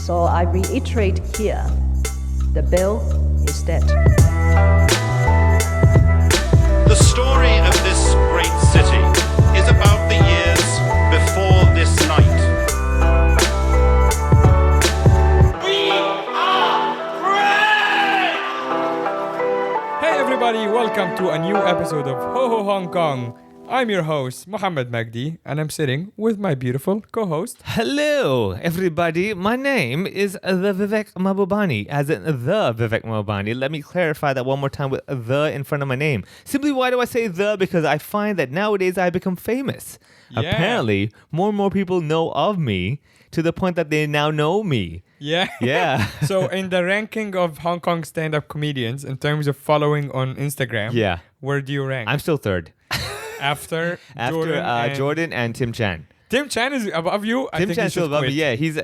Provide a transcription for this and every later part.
So I reiterate here, the bill is dead. The story of this great city is about the years before this night. We are free! Hey everybody, welcome to a new episode of Ho Ho Hong Kong. I'm your host, Mohammed Magdi, and I'm sitting with my beautiful co-host. Hello, everybody. My name is the Vivek Mahbubani, as in the Vivek Mahbubani. Let me clarify that one more time with the in front of my name. Simply, why do I say the? Because I find that nowadays I become famous. Yeah. Apparently, more and more people know of me to the point that they now know me. Yeah. Yeah. So in the ranking of Hong Kong stand-up comedians, in terms of following on Instagram, Yeah. where do you rank? I'm still third. After Jordan and Tim Chan. Tim Chan is above you? I Tim think Chan's he still should above me. quit. Yeah, he's.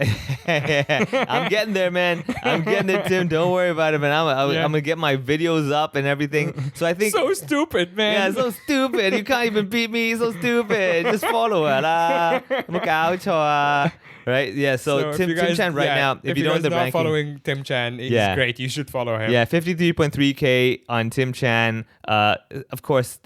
I'm getting there, man. I'm getting there, Tim. Don't worry about it, man. I'm gonna get my videos up and everything. So I think. So stupid, man. Yeah, so stupid. You can't even beat me. So stupid. Just follow it. Right? Yeah, so if Tim you guys- Chan right now, if you don't know the not ranking. following Tim Chan, he's Yeah. great. You should follow him. Yeah, 53.3K on Tim Chan. Of course,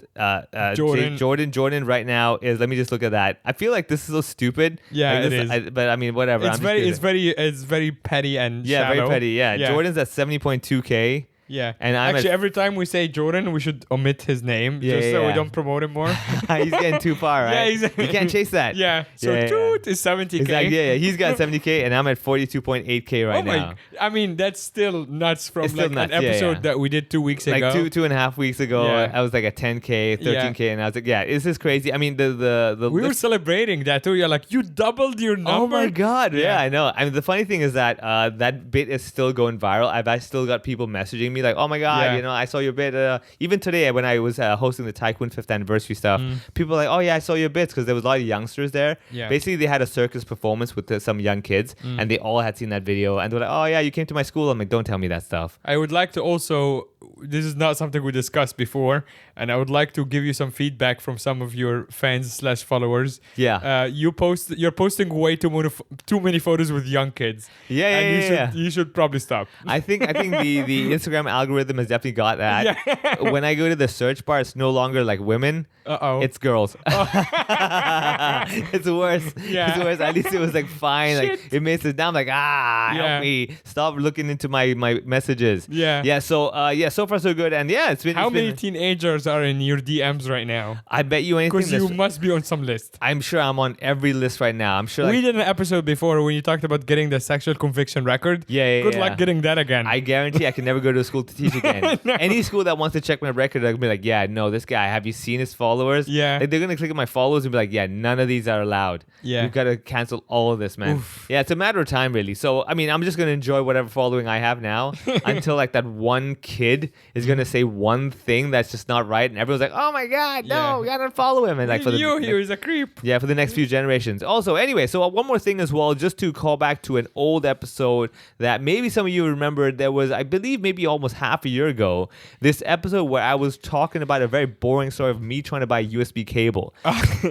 Jordan right now is, let me just look at that. I feel like this is so stupid. Yeah, like it this, is. but I mean, whatever. It's very petty and Yeah, shallow. very petty. Yeah. Jordan's at 70.2K. Yeah. And I'm actually, at- every time we say Jordan, we should omit his name Yeah, just so we yeah. don't promote him more. He's getting too far, right? Yeah, you can't chase that. Yeah. So Yeah. Toot is 70K. Exactly. Yeah, he's got 70K, and I'm at 42.8K right Oh my! now. I mean, that's still nuts from It's still like nuts, an yeah, episode yeah. that we did 2 weeks ago. Like two and a half weeks ago, Yeah. I was like at 10K, 13K, and I was like, yeah, this is crazy. I mean, the We were celebrating that too. You're like, you doubled your number. Oh my god! Yeah, Yeah. I know. I mean, the funny thing is that that bit is still going viral. I've still got people messaging me like, "Oh my god, Yeah. you know, I saw your bit." Even today, when I was hosting the Sai Kung 5th anniversary stuff, people were like, "Oh yeah, I saw your bits," because there was a lot of youngsters there. Yeah. Basically, they had a circus performance with some young kids, and they all had seen that video, and they were like, "Oh yeah, you came to my school." I'm like, "Don't tell me that stuff." I would like to also, this is not something we discussed before, and I would like to give you some feedback from some of your fans/followers. Yeah. You're posting way too many photos with young kids. Yeah, and yeah. you should probably stop. I think the Instagram algorithm has definitely got that. Yeah. When I go to the search bar, it's no longer like women. Uh-oh. It's girls. It's worse. Yeah. It's worse. At least it was like fine. Like Shit. it makes it down. Like Yeah. help me. Stop looking into my messages. Yeah. Yeah. So so far so good. And yeah, it's been. How it's many been, teenagers are in your DMs right now? I bet you anything. Because you that's- must be on some list. I'm sure I'm on every list right now. I'm sure. We Like, did an episode before when you talked about getting the sexual conviction record. Yeah, Good yeah. luck getting that again. I guarantee I can never go to a school to teach again. Any school that wants to check my record, I'll be like, yeah, no, this guy, have you seen his followers? Yeah. Like, they're going to click on my followers and be like, yeah, none of these are allowed. Yeah. We've got to cancel all of this, man. Oof. Yeah, it's a matter of time, really. So, I mean, I'm just going to enjoy whatever following I have now until, like, that one kid is going to say one thing that's just not right. And everyone's like, oh, my God, no, Yeah. we got to follow him. And, like, for the he was a creep. yeah, for the next few generations. Also, anyway, so one more thing as well, just to call back to an old episode that maybe some of you remember. There was, I believe, maybe almost half a year ago, this episode where I was talking about a very boring story of me trying to buy a USB cable.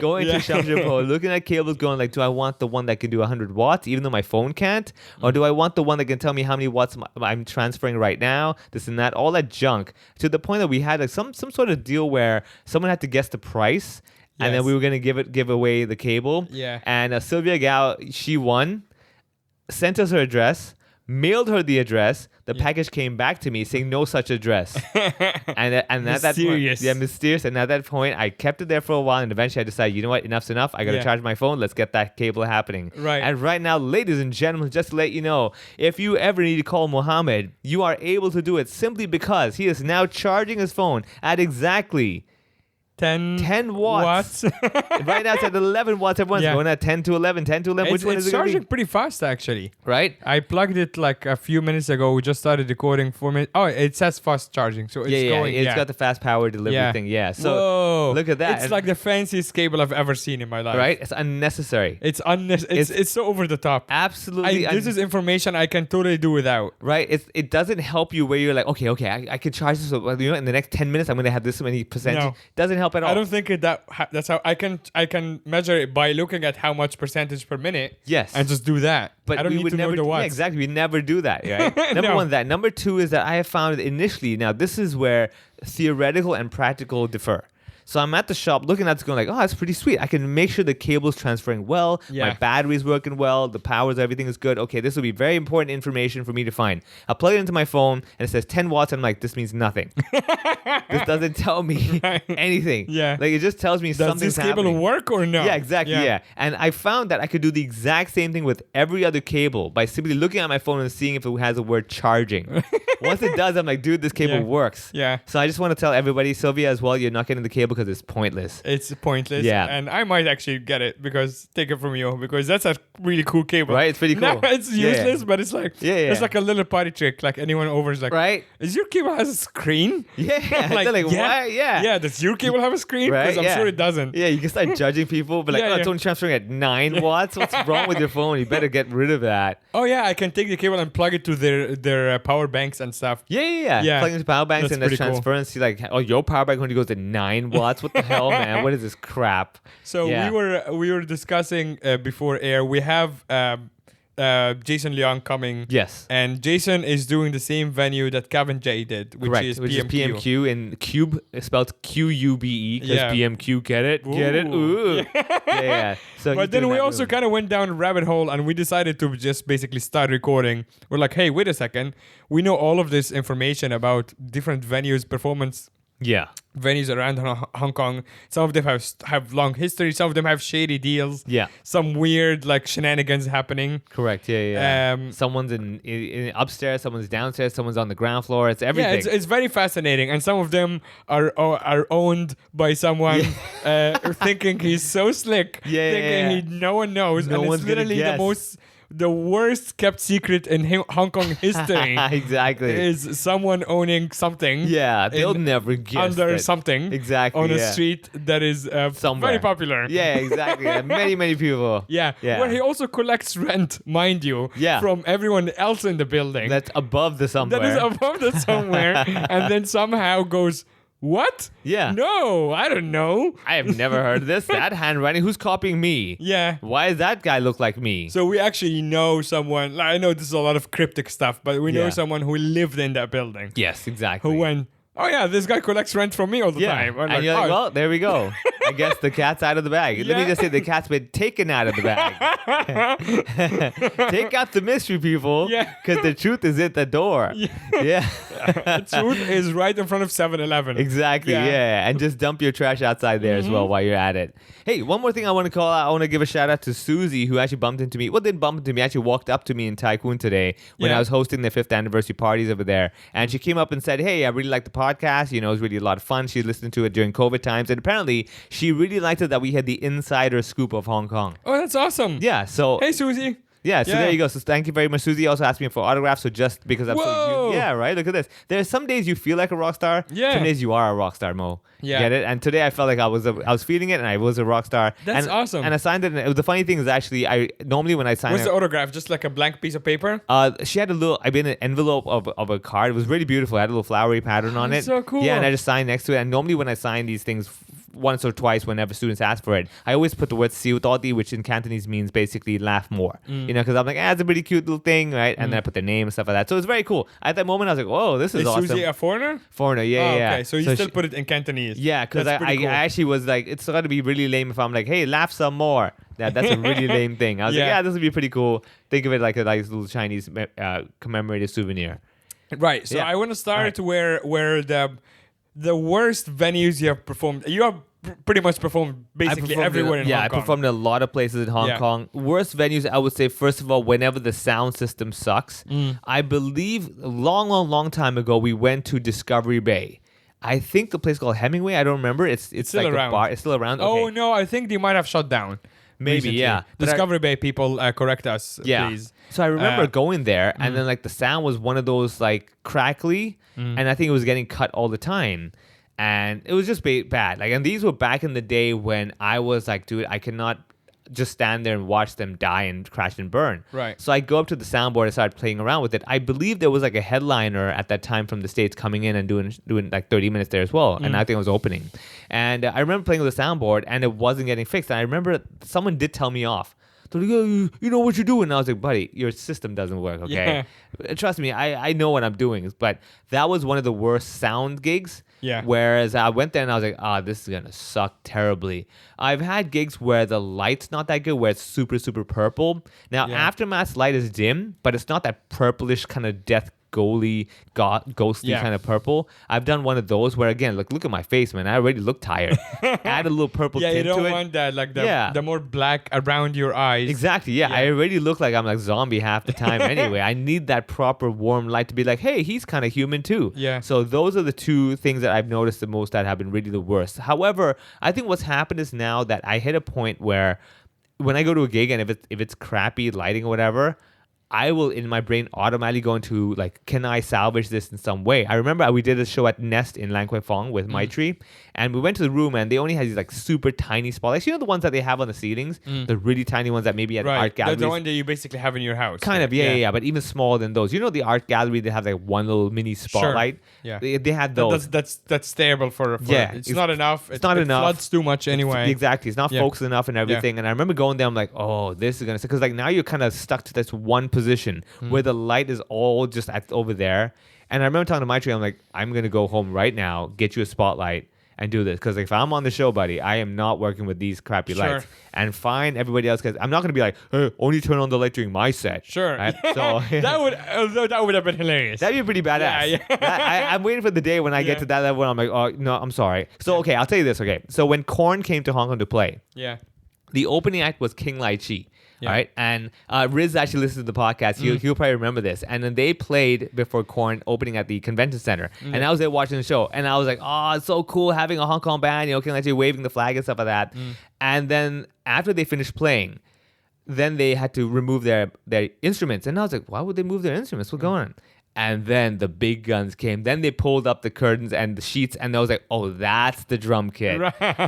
Going Yeah. to Shamshapo, looking at cables, going like, do I want the one that can do 100 watts, even though my phone can't? Or do I want the one that can tell me how many watts I'm transferring right now? This and that, all that junk. To the point that we had like some sort of deal where someone had to guess the price. And then Yes. we were gonna give away the cable. Yeah. And Sylvia Gao, she won, sent us her address, mailed her the address. The package came back to me saying no such address. and at that point, Mysterious. yeah, mysterious. And at that point, I kept it there for a while, and eventually I decided, you know what, enough's enough. I gotta Yeah. charge my phone. Let's get that cable happening. Right. And right now, ladies and gentlemen, just to let you know, if you ever need to call Mohammed, you are able to do it simply because he is now charging his phone at exactly 10 watts. Right now it's at 11 watts. Everyone's Yeah. going at 10 to 11, 10 to 11. Which one It's is it gonna be? charging pretty fast, actually. Right? I plugged it like a few minutes ago. We just started recording 4 minutes. Oh, it says fast charging, so it's going. It's got the fast power delivery Yeah. thing. Yeah. So Whoa. look at that. It's And- like the fanciest cable I've ever seen in my life. right? It's unnecessary. It's it's so over the top. Absolutely. This is information I can totally do without. right. It doesn't help you where you're like, okay, I can charge this. In the next 10 minutes, I'm going to have this many percentage. No. It doesn't help help at all. I don't think that's how I can measure it by looking at how much percentage per minute. Yes. And just do that. But I don't we need would to never, know the yeah, watts. exactly. We never do that, right? Number No. one, that. Number two is that I have found initially, now this is where theoretical and practical differ. So I'm at the shop looking at this going like, oh, that's pretty sweet. I can make sure the cable's transferring well. Yeah. My battery's working well. The powers, everything is good. Okay, this will be very important information for me to find. I plug it into my phone and it says 10 watts. And I'm like, this means nothing. This doesn't tell me anything. Yeah. Like it just tells me Does something's this cable happening. work or no? Yeah, exactly. Yeah. And I found that I could do the exact same thing with every other cable by simply looking at my phone and seeing if it has a word charging. Once it does, I'm like, dude, this cable Yeah. works. Yeah. So I just want to tell everybody, Sylvia as well, you're not getting the cable because it's pointless. It's pointless. Yeah. And I might actually get it take it from you because that's a really cool cable. Right? It's pretty cool. No, it's Yeah. useless, but it's like Yeah. it's like a little party trick. Like anyone over is like, Right? is your cable has a screen? Yeah. They're like, why? Yeah. Yeah, does your cable have a screen? Because Right? I'm Yeah. sure it doesn't. Yeah, you can start judging people, but like, Yeah, oh, it's yeah. only transferring at 9 watts. What's wrong with your phone? You better get rid of that. Oh yeah, I can take the cable and plug it to their power banks and stuff. Yeah. Yeah. Plug into power banks That's and that's pretty cool. transference. You're like, oh, your power bank only goes to 9 watts. What the hell, man? What is this crap? So Yeah. we were discussing before air. We have Jason Leong coming. Yes. And Jason is doing the same venue that Kevin J did, which Correct, is which is PMQ. PMQ and Cube is spelled QUBE because Yeah. PMQ, get it? Get it? Ooh. Ooh. yeah. So But then we also kind of went down a rabbit hole and we decided to just basically start recording. We're like, hey, wait a second. We know all of this information about different venues, performance venues around Hong Kong. Some of them have long history. Some of them have shady deals. Yeah. Some weird like shenanigans happening. Correct. Yeah. Someone's in upstairs, someone's downstairs, someone's on the ground floor. It's everything. Yeah, it's very fascinating, and some of them are owned by someone thinking he's so slick, thinking no one knows, No and one's it's gonna literally guess. the worst kept secret in Hong Kong history. Exactly. Is someone owning something? Yeah, they'll in- never guess under that. something Exactly, on a yeah. street that is Somewhere. very popular. Yeah, exactly. Yeah, many people. Yeah, where he also collects rent, mind you, Yeah. from everyone else in the building. That's above the somewhere. That is above the somewhere, and then somehow goes, what? Yeah. No, I don't know. I have never heard of this. That handwriting. Who's copying me? Yeah. Why does that guy look like me? So we actually know someone. I know this is a lot of cryptic stuff, but we know Yeah. someone who lived in that building. Yes, exactly. Who went, oh yeah, this guy collects rent from me all the time. I'm And you're like, oh, well, there we go. I guess the cat's out of the bag. Let me Yeah. just say the cat's been taken out of the bag. Take out the mystery, people. Yeah. Because the truth is at the door. Yeah. the truth is right in front of 7-Eleven. Exactly, Yeah. yeah. And just dump your trash outside there as well while you're at it. Hey, one more thing I want to call out. I want to give a shout out to Susie, who actually bumped into me. Well, didn't bump into me. Actually walked up to me in Sai Kung today when Yeah. I was hosting the 5th anniversary parties over there. And she came up and said, hey, I really like the podcast. You know, it was really a lot of fun. She listened to it during COVID times. And apparently, she really liked it that we had the insider scoop of Hong Kong. Oh, that's awesome. Yeah, so... Hey, Susie. Yeah, so Yeah. there you go. So thank you very much. Susie also asked me for autographs. So just because I'm Whoa. yeah, right. Look at this. There's some days you feel like a rock star. Yeah. Some days you are a rock star, Mo. Yeah. Get it? And today I felt like I was feeling it, and I was a rock star. That's and, awesome. And I signed it. And the funny thing is actually, I normally when I sign What's it, the autograph? Just like a blank piece of paper? she had an envelope of a card. It was really beautiful. It had a little flowery pattern on it. so cool. Yeah, and I just signed next to it. And normally when I sign these things once or twice whenever students ask for it, I always put the word siu todi, which in Cantonese means basically laugh more. You know, because I'm like, it's a pretty cute little thing, right? And then I put their name and stuff like that. So it's very cool. At that moment, I was like, whoa, this is awesome. Susie a foreigner? Foreigner, yeah, Oh, yeah. okay, so you still she- put it in Cantonese. yeah, because That's I pretty cool. actually was like, it's got to be really lame if I'm like, hey, laugh some more. That's a really lame thing. I was like, Yeah. yeah, this would be pretty cool. Think of it like a little Chinese commemorative souvenir. Right. So Yeah. I want to start Alright. where the worst venues you have performed. You have pretty much performed basically everywhere in Hong Kong. I performed in a lot of places in Hong Yeah. Kong. Worst venues, I would say, first of all, whenever the sound system sucks. I believe a long time ago, we went to Discovery Bay. I think the place called Hemingway. I don't remember. It's still like around. a bar. It's still around. Oh Okay. no, I think they might have shut down. Maybe, recently. yeah. But Discovery Bay people, correct us, Yeah. please. So I remember Uh, going there, and then like the sound was one of those like crackly, and I think it was getting cut all the time, and it was just bad. Like, and these were back in the day when I was like, dude, I cannot. just stand there and watch them die and crash and burn. Right. So I go up to the soundboard and start playing around with it. I believe there was like a headliner at that time from the States coming in and doing like 30 minutes there as well. And I think it was opening. And I remember playing with the soundboard and it wasn't getting fixed. And I remember someone did tell me off. They're like, "Oh, you know what you're doing." And I was like, "Buddy, your system doesn't work, okay? Trust me, I know what I'm doing." But that was one of the worst sound gigs. Yeah. Whereas I went there and I was like, this is going to suck terribly. I've had gigs where the light's not that good, where it's super, super purple. Now, Aftermath's light is dim, but it's not that purplish kind of ghostly kind of purple. I've done one of those where, again, look at my face, man. I already look tired. Add a little purple tint to it. Yeah, you don't want that, like the more black around your eyes. Exactly, yeah. I already look like I'm like zombie half the time anyway. I need that proper warm light to be like, hey, he's kind of human too. Yeah. So those are the two things that I've noticed the most that have been really the worst. However, I think what's happened is now that I hit a point where when I go to a gig and if it's crappy lighting or whatever, I will in my brain automatically go into like, can I salvage this in some way? I remember we did a show at Nest in Lang Kwai Fong with Maitri, and we went to the room and they only had these like super tiny spotlights. You know the ones that they have on the ceilings, the really tiny ones that maybe at art galleries. The one that you basically have in your house. Kind of, yeah, but even smaller than those. You know the art gallery, they have like one little mini spotlight. Sure. Yeah, they had those. That's stable for it's not enough. It's not enough. It floods too much anyway. Exactly, it's not focused enough and everything. And I remember going there, I'm like, oh, this is gonna, because like now you're kind of stuck to this one position where the light is all just over there. And I remember talking to Maitri, I'm like, I'm gonna go home right now, get you a spotlight and do this, because if I'm on the show, buddy, I am not working with these crappy lights. And fine everybody else, because I'm not gonna be like, hey, only turn on the light during my set. Sure. Right? So that would have been hilarious. That'd be pretty badass. I'm waiting for the day when I get to that level. I'm like, oh no, I'm sorry. So okay, I'll tell you this. Okay, so when Korn came to Hong Kong to play, the opening act was King Lai Chi. All right, and Riz actually listens to the podcast. He'll probably remember this. And then they played before Korn opening at the convention center, and I was there watching the show, and I was like, "Oh, it's so cool having a Hong Kong band, you know, King Lai Chi waving the flag and stuff like that." And then after they finished playing, then they had to remove their instruments, and I was like, "Why would they move their instruments? What's going on?" And then the big guns came. Then they pulled up the curtains and the sheets, and I was like, "Oh, that's the drum kit.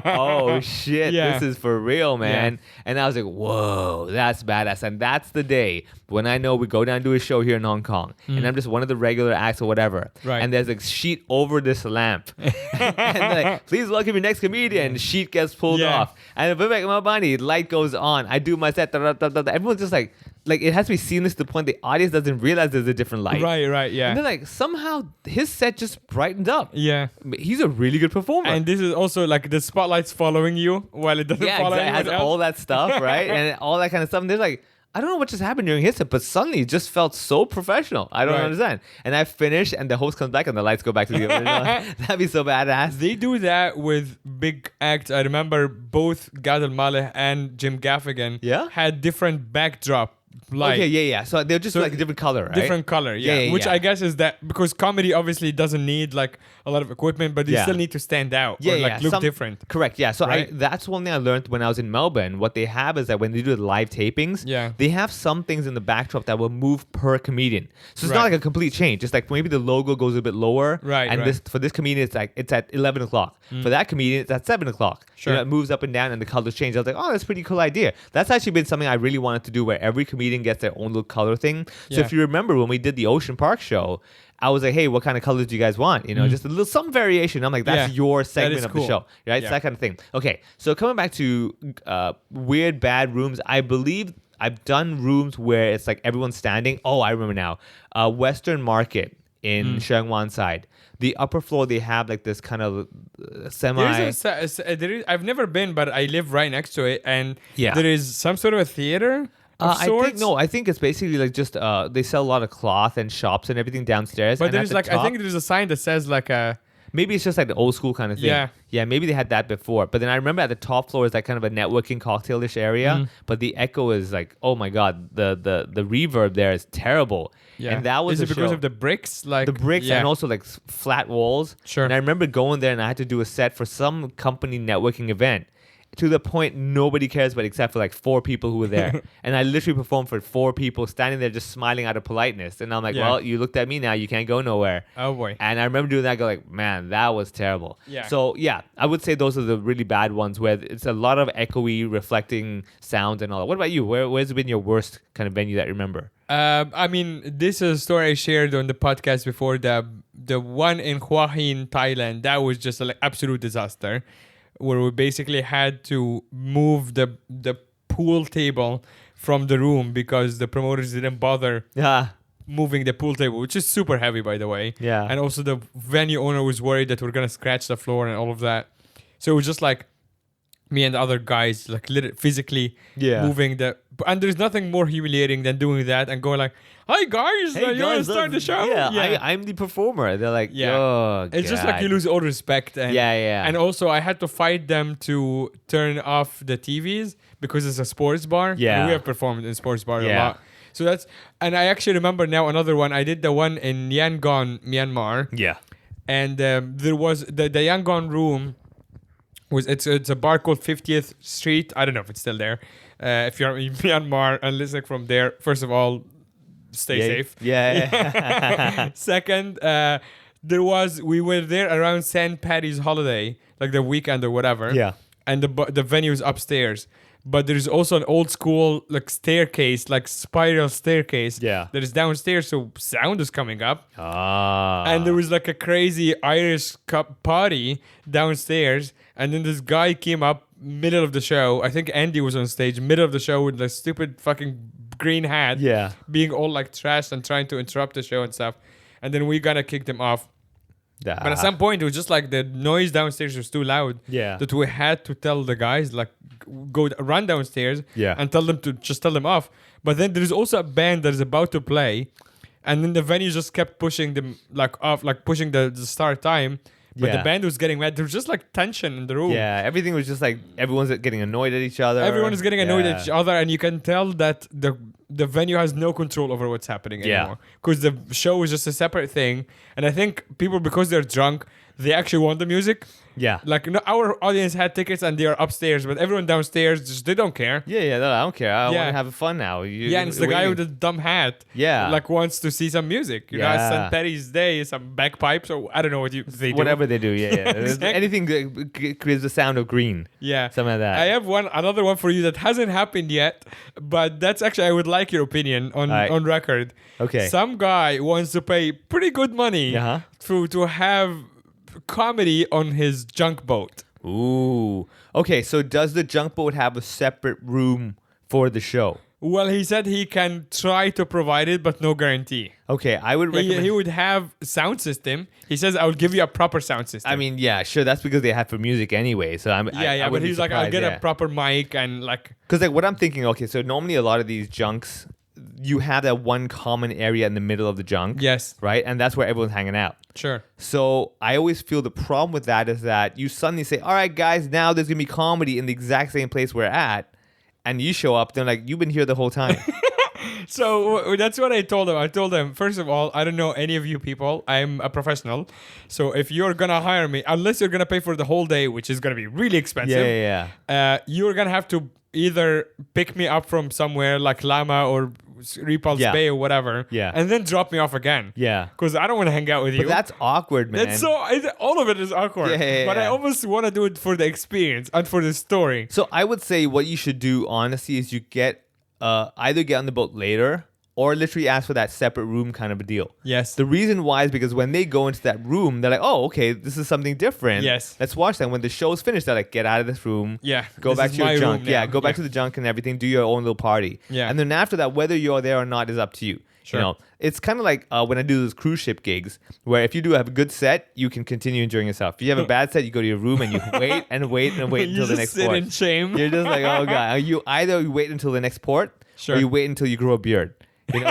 Oh shit, this is for real, man." And I was like, "Whoa, that's badass." And that's the day when I know we go down to a show here in Hong Kong, and I'm just one of the regular acts or whatever. And there's a sheet over this lamp, and like, "Please welcome your next comedian." Sheet gets pulled off, and Vivek Mahbubani, light goes on. I do my set. Everyone's just like it has to be seamless to the point the audience doesn't realize there's a different light. Right, yeah. And then like somehow his set just brightened up. Yeah. He's a really good performer. And this is also like the spotlight's following you while it doesn't follow anyone it has else. all that stuff, right? And all that kind of stuff. And there's like, I don't know what just happened during his set, but suddenly it just felt so professional. I don't understand. And I finish and the host comes back and the lights go back to the original. That'd be so badass. They do that with big acts. I remember both Gad Al-Maleh and Jim Gaffigan had different backdrop light. Okay, yeah. So they're just like a different color, right? Different color, which I guess is that because comedy obviously doesn't need like a lot of equipment, but you still need to stand out or like look different. Correct, yeah. So that's one thing I learned when I was in Melbourne. What they have is that when they do the live tapings, they have some things in the backdrop that will move per comedian. So it's not like a complete change. It's like maybe the logo goes a bit lower. And this for this comedian, it's at 11 o'clock. For that comedian, it's at 7 o'clock. Sure. You know, it moves up and down and the colors change. I was like, oh, that's a pretty cool idea. That's actually been something I really wanted to do, where every comedian gets their own little color thing. So if you remember when we did the Ocean Park show, I was like, hey, what kind of colors do you guys want? You know, just a little, some variation. I'm like, that's your segment of the show, right? It's that kind of thing. Okay, so coming back to weird, bad rooms, I believe I've done rooms where it's like everyone's standing. Oh, I remember now. Western Market in Sheung Wan side. The upper floor, they have like this kind of semi... I've never been, but I live right next to it. And there is some sort of a theater of sorts. I think it's basically like just they sell a lot of cloth and shops and everything downstairs. But there's like, I think there's a sign that says like a... Maybe it's just like the old school kind of thing. Yeah, maybe they had that before. But then I remember at the top floor is like kind of a networking cocktailish area. But the echo is like, oh my God, the reverb there is terrible. Yeah. And that was Is it because of the bricks? Like the bricks and also like flat walls. Sure. And I remember going there and I had to do a set for some company networking event. to the point nobody cares but except for like 4 people who were there. And I literally performed for 4 people standing there just smiling out of politeness. And I'm like, Yeah. well, you looked at me now, you can't go nowhere. Oh boy. And I remember doing that, go like, man, that was terrible. Yeah. So yeah, I would say those are the really bad ones where it's a lot of echoey, reflecting sounds and all that. What about you? Where's been your worst kind of venue that you remember? I mean, this is a story I shared on the podcast before. The one in Hua Hin, Thailand, that was just an absolute disaster, where we basically had to move the pool table from the room because the promoters didn't bother Yeah. moving the pool table, which is super heavy, by the way. Yeah. And also the venue owner was worried that we're gonna scratch the floor and all of that. So it was just like me and the other guys, like physically moving and there's nothing more humiliating than doing that and going like, "Hi guys, you want to start the show?" Yeah, I'm the performer. They're like, oh, it's just like God. you lose all respect. And, Yeah. And also, I had to fight them to turn off the TVs because it's a sports bar. Yeah. And we have performed in sports bar a Yeah. lot. So and I actually remember now another one. I did the one in Yangon, Myanmar. Yeah. And there was the Yangon room. It's a bar called 50th Street. I don't know if it's still there. If you're in Myanmar and listening from there, first of all, stay safe. Yeah. Second, we were there around St. Patty's holiday, like the weekend or whatever. Yeah. And the venue's upstairs. But there's also an old school like staircase, like spiral staircase. Yeah. That is downstairs, so sound is coming up. Ah. And there was like a crazy Irish cup party downstairs. And then this guy came up middle of the show. I think Andy was on stage, middle of the show with the stupid fucking green hat. Yeah. Being all like trashed and trying to interrupt the show and stuff. And then we gotta kick them off. But at some point, it was just like the noise downstairs was too loud. Yeah. That we had to tell the guys, like, run downstairs Yeah. and tell them off. But then there's also a band that is about to play. And then the venue just kept pushing them, like, off, like, pushing the start time. But Yeah. the band was getting mad. There was just, like, tension in the room. Yeah, everything was just like everyone's getting annoyed at each other. Everyone is getting annoyed Yeah. at each other, and you can tell that the venue has no control over what's happening Yeah. anymore. Because the show is just a separate thing. And I think people, because they're drunk, they actually want the music. Yeah. Like, no, our audience had tickets and they are upstairs, but everyone downstairs, just they don't care. Yeah, no, I don't care. I Yeah. want to have fun now. And it's the guy with the dumb hat. Yeah. Like, wants to see some music. You know, Yeah. St. Patty's Day, some bagpipes, or I don't know what they do. whatever they do. Yeah. Exactly. Anything that creates the sound of green. Yeah. Something like that. I have another one for you that hasn't happened yet, but that's actually, I would like your opinion on record. Okay. Some guy wants to pay pretty good money Uh-huh. to have comedy on his junk boat. Ooh. Okay, so does the junk boat have a separate room for the show? Well, he said he can try to provide it, but no guarantee. Okay, I would recommend. He would have sound system. He says, "I will give you a proper sound system." I mean, yeah, sure. That's because they have for music anyway. So I but wouldn't be he's like, "I'll surprised, get a proper mic and like." Because like what I'm thinking, okay, so normally a lot of these junks, you have that one common area in the middle of the junk. Yes. Right, and that's where everyone's hanging out. Sure. So I always feel the problem with that is that you suddenly say, "All right, guys, now there's gonna be comedy in the exact same place we're at," and you show up, they're like, "You've been here the whole time." So that's what I told him. I told him, first of all, I don't know any of you people. I'm a professional. So if you're going to hire me, unless you're going to pay for the whole day, which is going to be really expensive, you're going to have to either pick me up from somewhere like Lama or Repulse Bay or whatever, and then drop me off again. Yeah. Because I don't want to hang out with you. But that's awkward, man. That's all of it is awkward. But I almost want to do it for the experience and for the story. So I would say what you should do, honestly, is you get either get on the boat later or literally ask for that separate room kind of a deal. Yes. The reason why is because when they go into that room, they're like, "Oh, okay, this is something different. Yes. Let's watch that." When the show's finished, they're like, "Get out of this room. Yeah. Go This back is to my your room junk. Yeah, now." go back to the junk and everything. Do your own little party. Yeah. And then after that, whether you're there or not is up to you. Sure. You know, it's kind of like when I do those cruise ship gigs, where if you do have a good set, you can continue enjoying yourself. If you have a bad set, you go to your room and you wait and wait and wait You until the just next sit port. in shame. You're just like, oh god. You either wait until the next port, Sure. or you wait until you grow a beard. You know,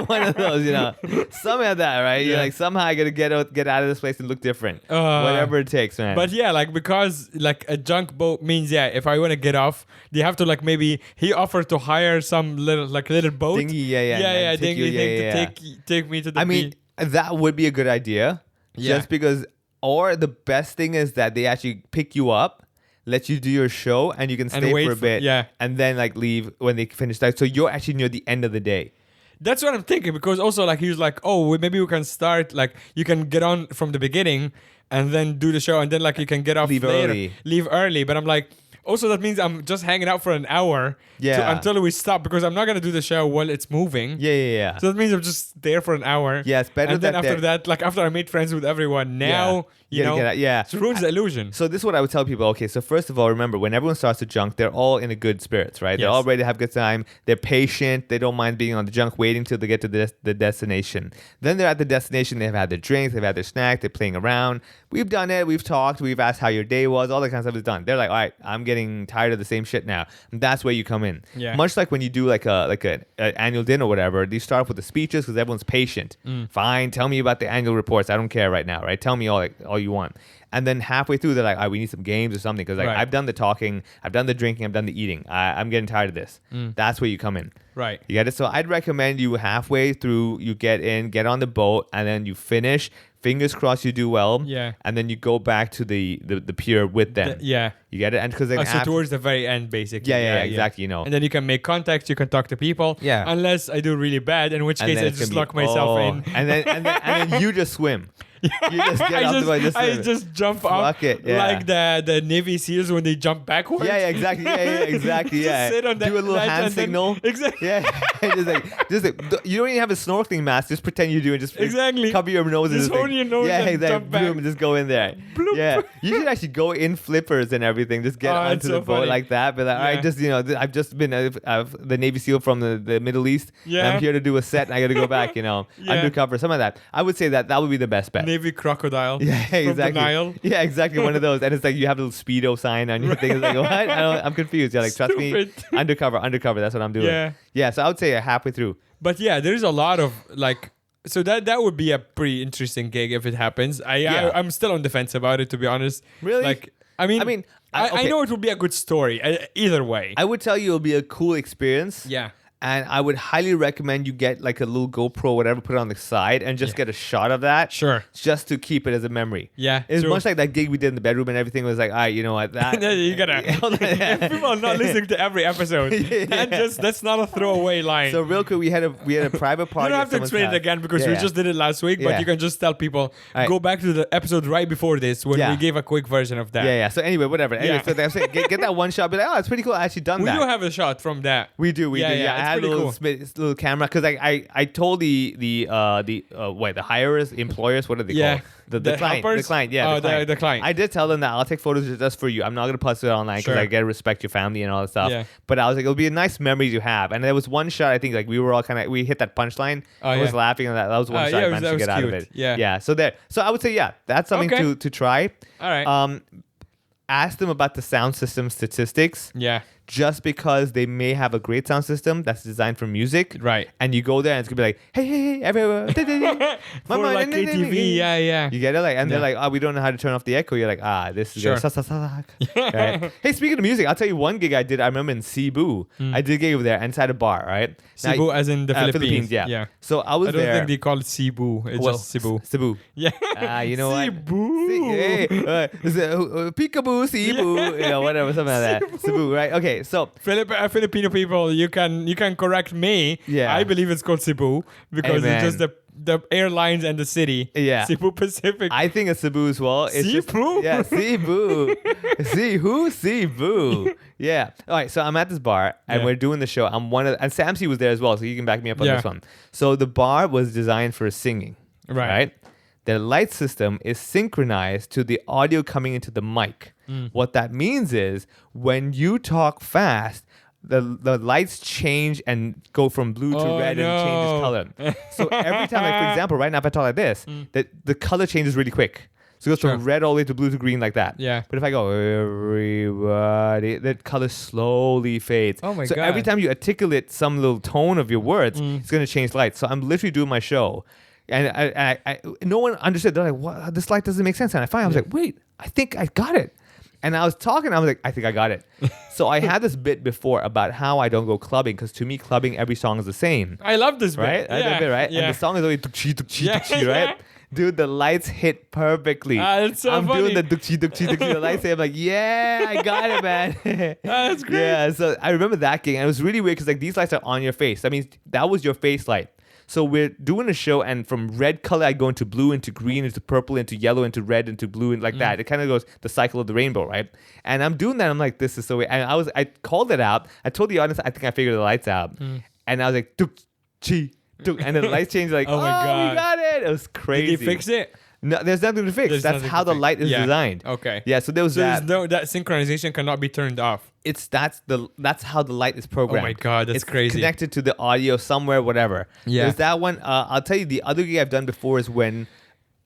one of those. You know, something like that, right? You're Yeah. like, somehow I gotta get out of this place and look different. Whatever it takes, man. But yeah, like because like a junk boat means if I want to get off, they have to like maybe he offered to hire some little boat. Dinghy, yeah, yeah, and take dinghy you- thing yeah. to take me to the I mean, beach. that would be a good idea. Yeah. Just because, or the best thing is that they actually pick you up. let you do your show, and you can And stay wait for a bit, yeah. and then like leave when they finish that. So you're actually near the end of the day. That's what I'm thinking, because also like he was like, oh, maybe we can start, like you can get on from the beginning and then do the show, and then like you can get off Leave later. early. Leave early. But I'm like, also that means I'm just hanging out for an hour until we stop, because I'm not gonna do the show while it's moving. Yeah. So that means I'm just there for an hour. Yeah, it's better And then that after that, like after I made friends with everyone, now you know, get out. Yeah. it ruins the illusion. So this is what I would tell people. Okay, so first of all, remember, when everyone starts the junk, they're all in a good spirits, right? They're Yes. all ready to have a good time. They're patient. They don't mind being on the junk, waiting till they get to the destination. Then they're at the destination. They've had their drinks. They've had their snack. They're playing around. We've done it. We've talked. We've asked how your day was. All that kind of stuff is done. They're like, all right, I'm getting tired of the same shit now. And that's where you come in. Yeah. Much like when you do like an annual dinner or whatever, you start off with the speeches because everyone's patient. Fine, tell me about the annual reports. I don't care right now, right? Tell me all you want. And then halfway through, they're like, all right, we need some games or something. Because like, Right. I've done the talking, I've done the drinking, I've done the eating. I'm getting tired of this. That's where you come in. Right. You get it? So I'd recommend you halfway through, you get in, get on the boat, and then you finish. Fingers crossed you do well. Yeah. And then you go back to the pier with them. Yeah. You get it? And because So towards the very end, basically. Yeah, exactly, you know. And then you can make contacts, you can talk to people. Yeah. Unless I do really bad, in which and case then I it's just gonna lock be- myself oh. in. And then you just swim. You just get out the boat. I just jump up Fuck it, yeah. like the Navy SEALs when they jump backwards. Yeah, exactly. Yeah, exactly. Just Yeah. sit on the Do a little ledge hand and then- signal. Exactly. Yeah. just like, you don't even have a snorkeling mask. Just pretend you do it. Just Exactly. cover your nose. Just and hold your nose Yeah, and exactly. jump back. Boom, just go in there. Bloop. Yeah. You should actually go in flippers and everything. Just get Oh, onto it's the so boat funny. like that. But like, all Yeah. right, just I've just been the Navy SEAL from the Middle East. And Yeah. I'm here to do a set, and I got to go back. Yeah. Undercover, some of that. I would say that would be the best bet. Navy crocodile. Yeah, from exactly. the Nile. Yeah, exactly. One of those, and it's like you have a little speedo sign on your thing. It's like, what? I'm confused. Yeah, like trust me, Stupid. undercover. That's what I'm doing. Yeah. So I would say halfway through. But yeah, there's a lot of like. So that would be a pretty interesting gig if it happens. I'm still on the fence about it, to be honest. Really? Like, I mean, okay. I know it would be a good story either way. I would tell you it'll be a cool experience. Yeah. And I would highly recommend you get like a little GoPro or whatever, put it on the side, and just get a shot of that. Sure. Just to keep it as a memory. Yeah, It's true. much like that gig we did in the bedroom and everything was like, all right, you know what, that. You gotta. If people are not listening to every episode, that's not a throwaway line. So real quick, we had a private you party. don't at have to someone's explain it house. again because Yeah, we yeah. just did it last week. Yeah. But you can just tell people, Right. go back to the episode right before this when Yeah. we gave a quick version of that. Yeah. So anyway, whatever. Anyway, Yeah. so that's it. Get that one shot. Be like, oh, it's pretty cool. I actually done We that. do have a shot from that. We do. Yeah, I it's had a pretty little, cool. little camera because I told the hirers, employers, what are they Yeah. called? The client. helpers? The client. Yeah. Oh, the client. I did tell them that I'll take photos just for you. I'm not gonna post it online because Sure. I gotta respect your family and all that stuff. Yeah. But I was like, it'll be a nice memory to have. And there was one shot. I think like we were all we hit that punchline. Oh, I was yeah. laughing at that. That was one shot yeah, I that managed to was get out of cute. it. Yeah. Yeah. So there. So I would say that's something Okay. to try. All right. Ask them about the sound system statistics. Yeah. Just because they may have a great sound system that's designed for music. Right. And you go there and it's going to be like, hey, everyone. For like KTV, yeah. You get it? Like, and they're Yeah. like, oh, we don't know how to turn off the echo. You're like, this is Sure. good. Right? Hey, speaking of music, I'll tell you one gig I did. I remember in Cebu. I did a gig over there inside a bar, right? Now, Cebu as in the Philippines. yeah. So I was I don't there. think they call it Cebu. It's just Cebu. Cebu. Yeah. You know what? Cebu. Hey, peekaboo, Cebu, whatever, something like that. Cebu, right? Okay, so Filipino people, you can correct me. Yeah. I believe it's called Cebu because Hey, it's just man. the airlines and the city. Yeah. Cebu Pacific. I think it's Cebu as well. It's just- Cebu? Yeah, Cebu. Cebu. Yeah. All right. So I'm at this bar and Yeah. we're doing the show. And Samsy was there as well, so you can back me up on Yeah. this one. So the bar was designed for singing. Right. The light system is synchronized to the audio coming into the mic. What that means is when you talk fast, the lights change and go from blue to Oh, red no. and changes color. So every time, like for example, right now if I talk like this, the color changes really quick. So it goes from Sure. red all the way to blue to green like that. Yeah. But if I go everybody, the color slowly fades. Oh my so God. every time you articulate some little tone of your words, it's gonna change lights. So I'm literally doing my show. And I no one understood. They're like, "What? This light doesn't make sense." And I was like, "Wait, I think I got it." And I was talking. I was like, "I think I got it." So I had this bit before about how I don't go clubbing because to me, clubbing every song is the same, I love this bit. right? I Yeah. love it, right? Yeah. And the song is always tukchi tukchi Yeah. tukchi, right? Dude, the lights hit perfectly. That's so I'm funny. doing the dukchi, the lights. I'm like, yeah, I got it, man. That's great. Yeah, so I remember that gig, and it was really weird because like these lights are on your face. I mean, that was your face light. So we're doing a show, and from red color, I go into blue, into green, into purple, into yellow, into red, into blue, and like that. It kind of goes the cycle of the rainbow, right? And I'm doing that. I'm like, this is so weird. And I called it out. I told the audience, I think I figured the lights out. And I was like, duk, chi, duk. And then the lights changed, like, Oh my God. we got it. It was crazy. Did he fix it? No, there's nothing to fix. There's That's nothing how to the fix. light is Yeah. designed. Okay. Yeah, so there was So that. that synchronization cannot be turned off. That's how the light is programmed. Oh my God, that's it's crazy. Connected to the audio somewhere, whatever. Yeah. There's that one. I'll tell you, the other gig I've done before is when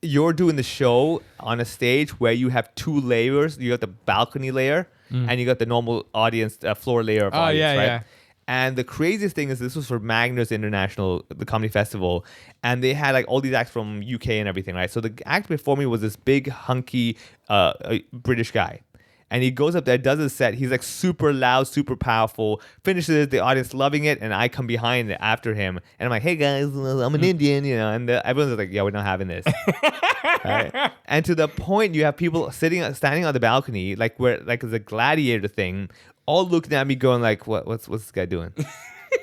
you're doing the show on a stage where you have two layers. You got the balcony layer and you got the normal audience floor layer of Oh, audience, yeah, right? yeah. And the craziest thing is this was for Magnus International, the comedy festival, and they had like all these acts from UK and everything, right? So the act before me was this big hunky British guy. And he goes up there, does his set. He's like super loud, super powerful, finishes it, the audience loving it, and I come behind after him. And I'm like, hey guys, I'm an Indian, and everyone's like, yeah, we're not having this. Right? And to the point, you have people standing on the balcony, like it's a gladiator thing, all looking at me going like, what's this guy doing?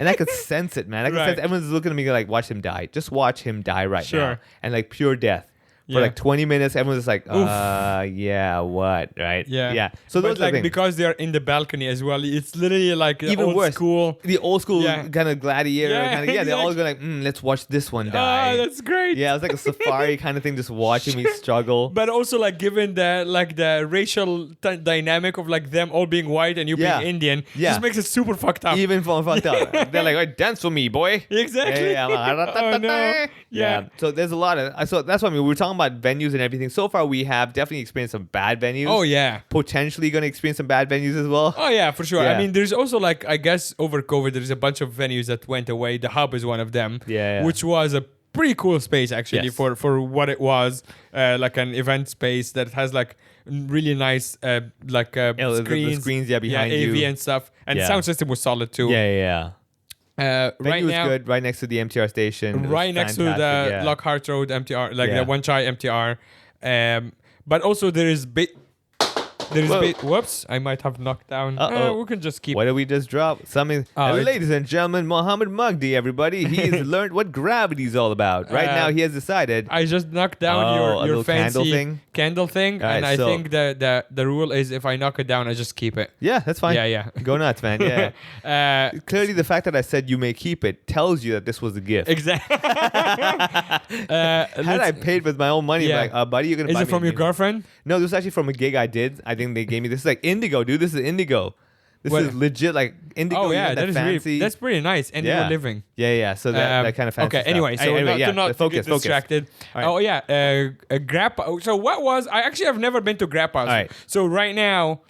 And I could sense it, man. I could sense everyone's looking at me like, watch him die. Just watch him die right now. And like pure death. For like 20 minutes, everyone's just like, yeah, what, right? Yeah. So but those are like things. because they are in the balcony as well, it's literally like Even old worse. school. The old school Yeah. kind of gladiator Yeah, kind of, they're all going like, let's watch this one die. Oh, that's great. Yeah, it was like a safari kind of thing, just watching me struggle. But also like given the racial dynamic of like them all being white and you Yeah. being Indian, Yeah. just makes it super fucked up. Even fucked up. They're like, "All right, dance for me, boy." Exactly. Yeah, I'm like, Oh, no. Yeah. So there's a lot of so that's what I mean. We were talking about venues and everything. So far, we have definitely experienced some bad venues. Oh yeah. Potentially going to experience some bad venues as well. Oh yeah, for sure. Yeah. I mean, there's also like I guess over COVID, there's a bunch of venues that went away. The Hub is one of them. Yeah. Which was a pretty cool space actually Yes. for what it was, like an event space that has like really nice the screens, screens, behind AV you. and stuff, and Yeah. sound system was solid too. Yeah. Right Venue was now, good, right next to the MTR station. It was right next to the fantastic, yeah. Lockhart Road MTR, like Yeah. the One Chai MTR. But also there is Whoa. whoops, I might have knocked down. Uh-oh. We can just keep. What did we just drop? Something. Ladies and gentlemen, Mohammed Magdi, everybody. He's learned what gravity is all about. Right now, he has decided. I just knocked down Oh, a your little fancy candle thing? All and right, I so- think the rule is if I knock it down, I just keep it. Yeah, that's fine. Yeah. Go nuts, man. Yeah. Clearly, the fact that I said you may keep it tells you that this was a gift. Exactly. Had I paid with my own money, Yeah. like, buddy, you're gonna Is buy it me from a your new-" girlfriend? No, this was actually from a gig I did. I think they gave me this. Is like indigo, dude. This is indigo. This What? is legit like indigo. Oh you yeah, know, that is fancy. really, that's pretty nice. And you Yeah. were living. Yeah. So that kind of fancy okay. stuff. Anyway, so not, yeah. to not focus. get distracted. All right. Oh yeah, Grappa. So what was? I actually have never been to Grappa's. All right. So right now,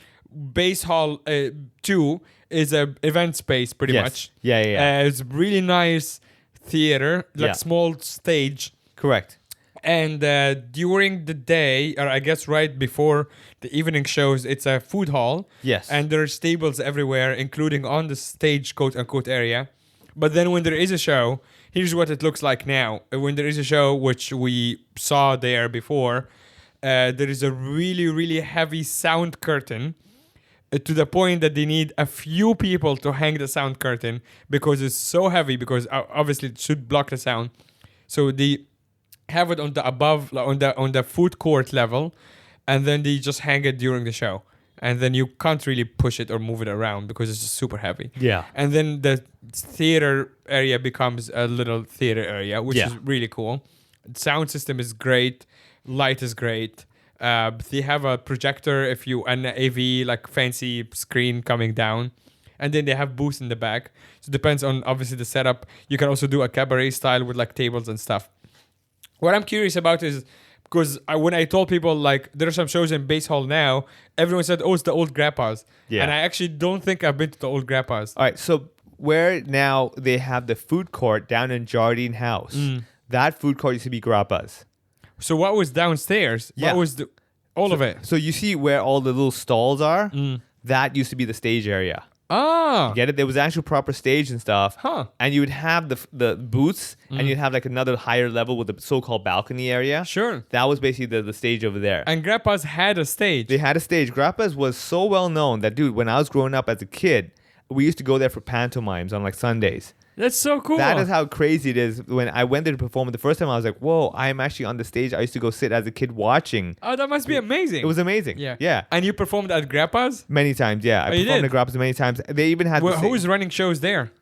Base Hall 2 is a event space pretty Yes. much. Yeah. It's really nice theater, like Yeah. small stage. Correct. And during the day, or I guess right before the evening shows, it's a food hall. Yes. And there are tables everywhere, including on the stage, quote unquote, area. But then when there is a show, here's what it looks like now. When there is a show, which we saw there before, there is a really, really heavy sound curtain to the point that they need a few people to hang the sound curtain because it's so heavy, because obviously it should block the sound. So they have it on the above, on the food court level, and then they just hang it during the show, and then you can't really push it or move it around because it's just super heavy. Yeah. And then the theater area becomes a little theater area, which Yeah. is really cool. Sound system is great, light is great. They have a projector, an AV like fancy screen coming down, and then they have booths in the back. So it depends on obviously the setup. You can also do a cabaret style with like tables and stuff. What I'm curious about is, because when I told people like there are some shows in Base Hall now, everyone said, "Oh, it's the old Grappas," Yeah. and I actually don't think I've been to the old Grappas. All right. So where now they have the food court down in Jardine House. That food court used to be Grappa's. So what was downstairs? Yeah. What was all of it? So you see where all the little stalls are? That used to be the stage area. Ah. Get it? There was actual proper stage and stuff. Huh. And you would have the booths, and you'd have like another higher level with the so-called balcony area. Sure. That was basically the stage over there. And Grandpa's had a stage. They had a stage. Grappa's was so well known that, dude, when I was growing up as a kid, we used to go there for pantomimes on like Sundays. That's so cool. That is how crazy it is. When I went there to perform the first time, I was like, whoa, I'm actually on the stage. I used to go sit as a kid watching. Oh, that must be amazing. It was amazing. Yeah. Yeah. And you performed at Grandpa's? Many times, yeah. I you performed did? at Grappa's many times. They even had Well, who's running shows there?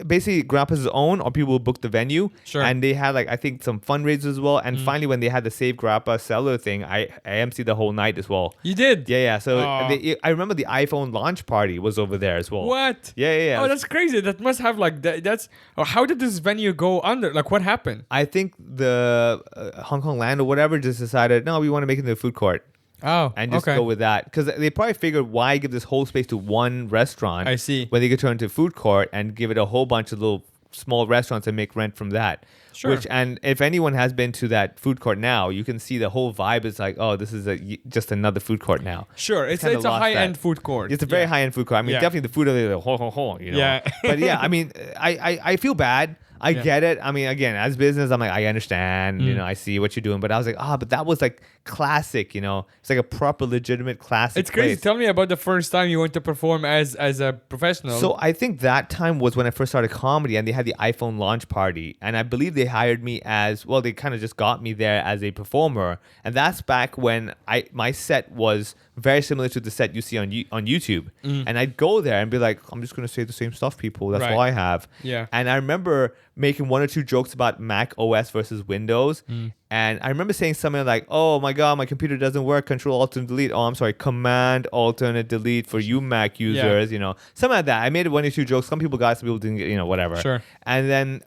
basically Grappa's own, or people booked the venue. Sure. And they had like I think some fundraisers as well. And finally when they had the Save Grappa seller thing, I emceed the whole night as well. You did? Yeah. So Oh. I remember the iPhone launch party was over there as well. What? Yeah. Oh, that's crazy. That must have like that's. Oh, how did this venue go under? Like, what happened? I think the Hong Kong Land or whatever just decided, no, we want to make it into a food court. Oh, And just okay. go with that. Because they probably figured, why give this whole space to one restaurant? I see. When they could turn it into a food court and give it a whole bunch of little small restaurants and make rent from that. Sure. And if anyone has been to that food court now, you can see the whole vibe is like, oh, this is just another food court now. Sure, it's kinda a lost high-end that. food court. It's a very Yeah. high-end food court. I mean, Yeah. definitely the food are like, ho, ho, ho, you know. Yeah. But yeah, I mean, I feel bad. I Yeah. get it. I mean, again, as business, I'm like, I understand, you know, I see what you're doing. But I was like, but that was like classic, you know. It's like a proper, legitimate classic It's crazy. place. Tell me about the first time you went to perform as a professional. So I think that time was when I first started comedy, and they had the iPhone launch party, and I believe they hired me as well. They kind of just got me there as a performer, and that's back when my set was very similar to the set you see on YouTube. And I'd go there and be like, I'm just gonna say the same stuff, people. That's Right. all I have. Yeah. And I remember making one or two jokes about Mac OS versus Windows. And I remember saying something like, oh my God, my computer doesn't work. Control Alt and Delete. Oh, I'm sorry. Command Alternate Delete for you Mac users, you know, something like that. I made one or two jokes. Some people got it, some people didn't get, you know, whatever. Sure. And then,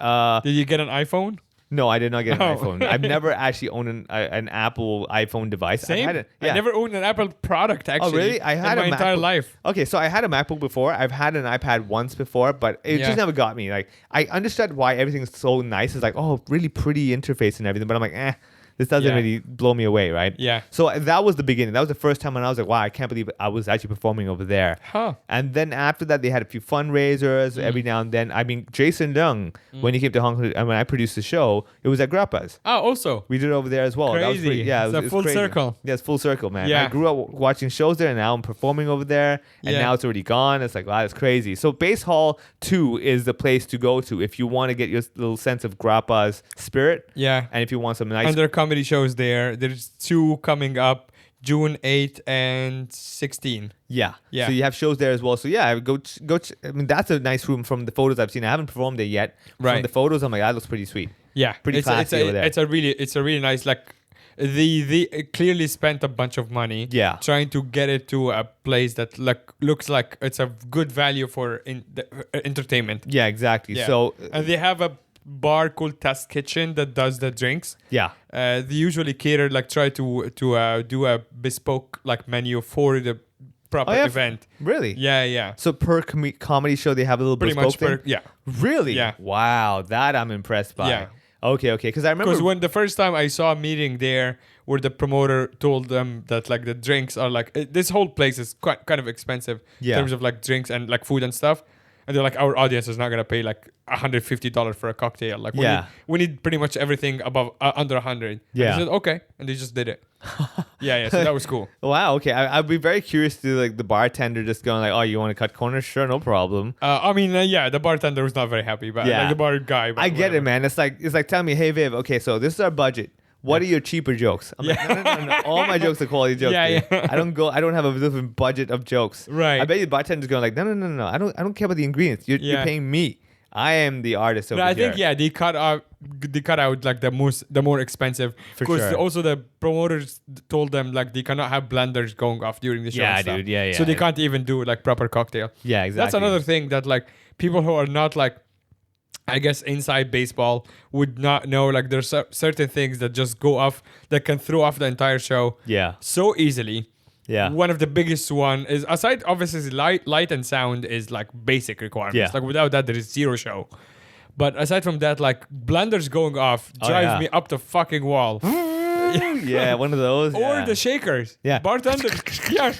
did you get an iPhone? no, I did not get an Oh. iPhone. I've never actually owned an Apple iPhone device. Same. Yeah. I never owned an Apple product actually. Oh, really? I had in my a entire MacBook. life. Okay, so I had a MacBook before. I've had an iPad once before, but it Yeah. just never got me. Like, I understood why everything's so nice. It's like, oh, really pretty interface and everything. But I'm like, this doesn't Yeah. really blow me away, right? Yeah. So that was the beginning. That was the first time when I was like, wow, I can't believe I was actually performing over there. Huh. And then after that, they had a few fundraisers every now and then. I mean, Jason Leung, when he came to Hong Kong, and when I produced the show, it was at Grappa's. Oh, also. We did it over there as well. That was Crazy. pretty, yeah, It's it a was full crazy. circle. Yeah, it's full circle, man. Yeah. I grew up watching shows there, and now I'm performing over there, and Yeah. now it's already gone. It's like, wow, that's crazy. So Base Hall 2 is the place to go to if you want to get your little sense of Grappa's spirit, Yeah. and if you want some nice. And there are comedy shows there. There's 2 coming up, June 8th and 16. Yeah. Yeah. So you have shows there as well. So yeah, go. I mean, that's a nice room from the photos I've seen. I haven't performed there yet. Right. From the photos, I'm like, that looks pretty sweet. Yeah, Pretty classy over there. It's a really nice, like, they clearly spent a bunch of money. Yeah. Trying to get it to a place that looks like it's a good value for entertainment. Yeah, exactly. Yeah. So And they have a bar called Test Kitchen that does the drinks. yeah. They usually cater, like, try to do a bespoke like menu for the proper Oh, yeah. event. Really? Yeah. So per comedy show, they have a little Pretty bespoke much thing? yeah. Really? Yeah. Wow, that I'm impressed by. Yeah. Okay. Because I remember. Because when the first time I saw a meeting there where the promoter told them that, like, the drinks are like, this whole place is quite kind of expensive Yeah. in terms of like drinks and like food and stuff. And they're like, our audience is not gonna pay like $150 for a cocktail. Like, we need pretty much everything above under 100. Yeah. And they said okay, and they just did it. yeah. So that was cool. Wow. Okay. I'd be very curious to like the bartender just going like, oh, you want to cut corners? Sure, no problem. I mean, yeah, the bartender was not very happy, but Yeah. like the bar guy. But I get it, man. It's like telling me, hey, Viv. Okay, so this is our budget. What are your cheaper jokes? I'm like, no. All my jokes are quality jokes. Yeah, dude. yeah. I don't have a different budget of jokes. Right. I bet you the bartender's going like, no. I don't care about the ingredients. You're Yeah. paying me. I am the artist over No, I here. think they cut out like the more expensive. For Because sure. also the promoters told them like they cannot have blenders going off during the show. Yeah, and stuff. dude. Yeah. So they can't even do like proper cocktail. Yeah, exactly. That's another thing that like people who are not like, I guess, inside baseball would not know. Like there's certain things that just go off that can throw off the entire show. Yeah. So easily. Yeah. One of the biggest one is, aside obviously light and sound is like basic requirements. Yeah. Like without that there is zero show. But aside from that, like blenders going off Oh, drives yeah. me up the fucking wall. Yeah, one of those. Or yeah. the shakers. Yeah. Bartender. Yeah.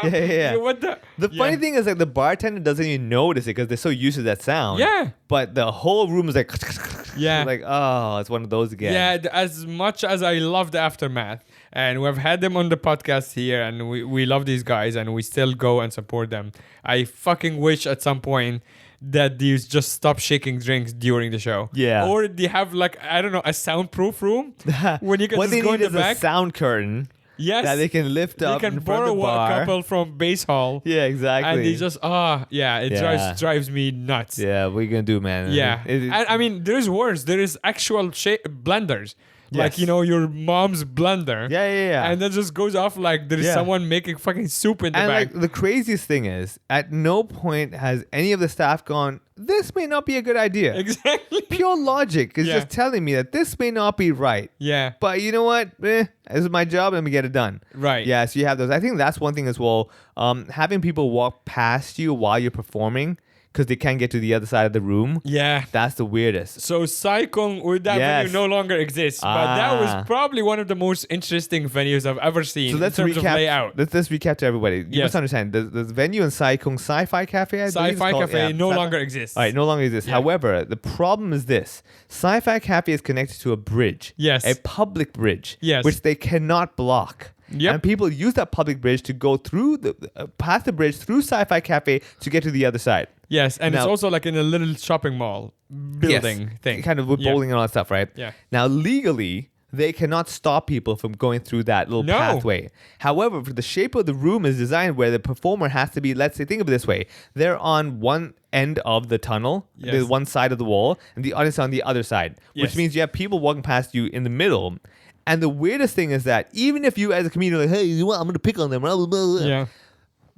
Yeah. What the? The funny thing is, like, the bartender doesn't even notice it because they're so used to that sound. Yeah. But the whole room is like, Yeah. like, oh, it's one of those again. Yeah, as much as I love the Aftermath, and we've had them on the podcast here, and we love these guys, and we still go and support them. I fucking wish at some point that these just stop shaking drinks during the show. Yeah. Or they have, like, I don't know, a soundproof room when you can what just they go in need the is back. a sound curtain Yes. that they can lift They up can in front borrow of the a bar. couple from base hall. Yeah, exactly. And they just, it Yeah. drives me nuts. Yeah, what are you gonna do, man? Yeah. It- And I mean, there's worse. There is actual blenders. Like, Yes. you know, your mom's blender. yeah. And that just goes off like there's Yeah. someone making fucking soup in the And back. like the craziest thing is, at no point has any of the staff gone, "This may not be a good idea." Exactly. Pure logic is Yeah. just telling me that this may not be right. Yeah. But you know what? This is my job. Let me get it done. Right. Yeah. So you have those. I think that's one thing as well. Having people walk past you while you're performing because they can't get to the other side of the room. Yeah. That's the weirdest. So Sai Kung with that Yes. venue no longer exists. But that Ah. was probably one of the most interesting venues I've ever seen So let's in terms of recap. layout. Let's recap to everybody. You Yes. must understand the venue in Sai Kung Sci-Fi Cafe. I believe it's Sci-Fi called. Cafe Yeah, no Sci-Fi- longer exists. All right, no longer exists. Yeah. However, the problem is this: Sci-Fi Cafe is connected to a bridge. Yes. A public bridge. Yes. Which they cannot block. Yep. And people use that public bridge to go through past the bridge through Sci-Fi Cafe to get to the other side. Yes, and it's Now- also like in a little shopping mall building Yes. thing. Kind of with Yeah. bowling and all that stuff, right? Yeah. Now, legally, they cannot stop people from going through that little No. pathway. However, for the shape of the room is designed where the performer has to be, let's say, think of it this way. They're on one end of the tunnel, Yes. the one side of the wall, and the audience on the other side, Yes. which means you have people walking past you in the middle. And the weirdest thing is that even if you as a comedian are like, hey, you know what, I'm going to pick on them, blah, blah, blah, Yeah.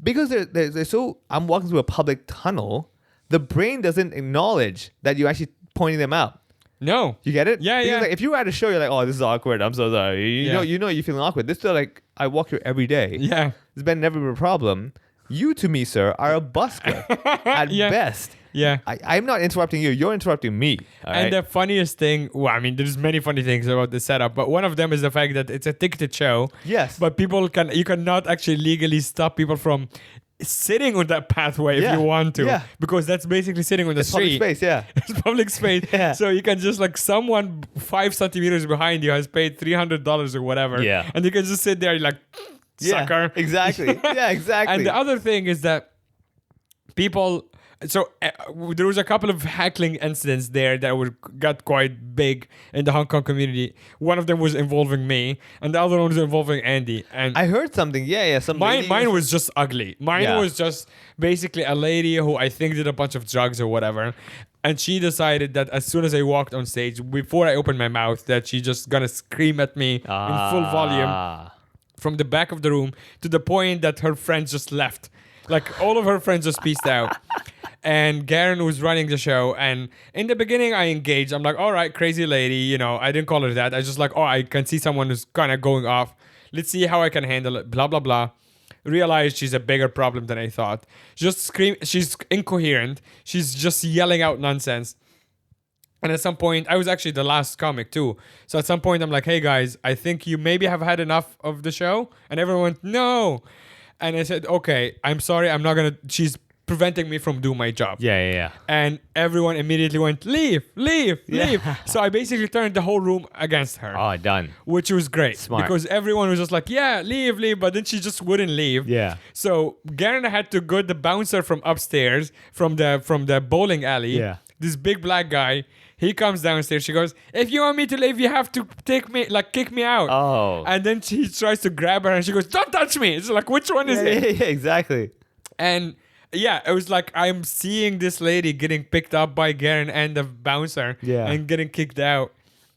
because they're so, I'm walking through a public tunnel, the brain doesn't acknowledge that you're actually pointing them out. No. You get it? Yeah, Because, yeah. like, if you were at a show, you're like, oh, this is awkward. I'm so sorry. Yeah. You know you're feeling awkward. This is like, I walk here every day. Yeah. It's been never been a problem. You, to me, sir, are a busker at Yeah. best. Yeah. I'm not interrupting you. You're interrupting me. All And right? the funniest thing, well, I mean, there's many funny things about the setup, but one of them is the fact that it's a ticketed show. Yes. But you cannot actually legally stop people from sitting on that pathway Yeah. if you want to. Yeah. Because that's basically sitting on the It's public street. space, yeah. It's public space. Yeah. So you can just like someone 5 centimeters behind you has paid $300 or whatever. Yeah. And you can just sit there like, sucker. Yeah, exactly. Yeah, exactly. And the other thing is that people. So there was a couple of heckling incidents there that got quite big in the Hong Kong community. One of them was involving me, and the other one was involving Andy. And I heard something. Yeah. mine was just ugly. Mine Yeah. was just basically a lady who I think did a bunch of drugs or whatever. And she decided that as soon as I walked on stage, before I opened my mouth, that she just gonna scream at me in full volume from the back of the room to the point that her friends just left. Like all of her friends just peaced out. And Garen was running the show. And in the beginning, I engaged. I'm like, all right, crazy lady. You know, I didn't call her that. I was just like, oh, I can see someone who's kind of going off. Let's see how I can handle it. Blah, blah, blah. Realized she's a bigger problem than I thought. Just scream. She's incoherent. She's just yelling out nonsense. And at some point, I was actually the last comic too. So at some point, I'm like, hey guys, I think you maybe have had enough of the show. And everyone went, no. And I said, okay, I'm sorry. I'm not going to. She's preventing me from doing my job. Yeah. And everyone immediately went, leave. So I basically turned the whole room against her. Oh, done. Which was great. Smart. Because everyone was just like, yeah, leave. But then she just wouldn't leave. Yeah. So Garen had to go the bouncer from upstairs, from the bowling alley. Yeah. This big black guy. He comes downstairs. She goes, if you want me to leave, you have to kick me out. Oh. And then she tries to grab her and she goes, don't touch me. It's like, which one is it? Yeah, exactly. And yeah, it was like I'm seeing this lady getting picked up by Garen and the bouncer and getting kicked out.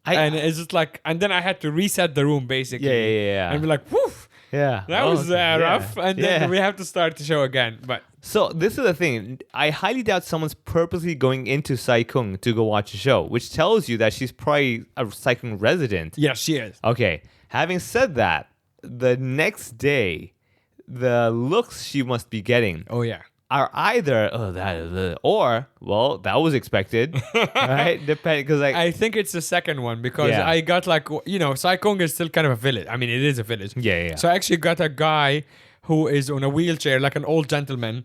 And it's just like, and then I had to reset the room basically. Yeah. And be like, woof. Yeah. That was rough. And then Yeah. we have to start the show again. But So this is the thing. I highly doubt someone's purposely going into Sai Kung to go watch a show, which tells you that she's probably a Sai Kung resident. yeah, she is. Okay. Having said that, the next day, the looks she must be getting. Oh, yeah. are either that is it, or well that was expected, right? Depending because like I think it's the second one because Yeah. I got like Sai Kung is still kind of a village. I mean, it is a village. Yeah. So I actually got a guy who is on a wheelchair, like an old gentleman,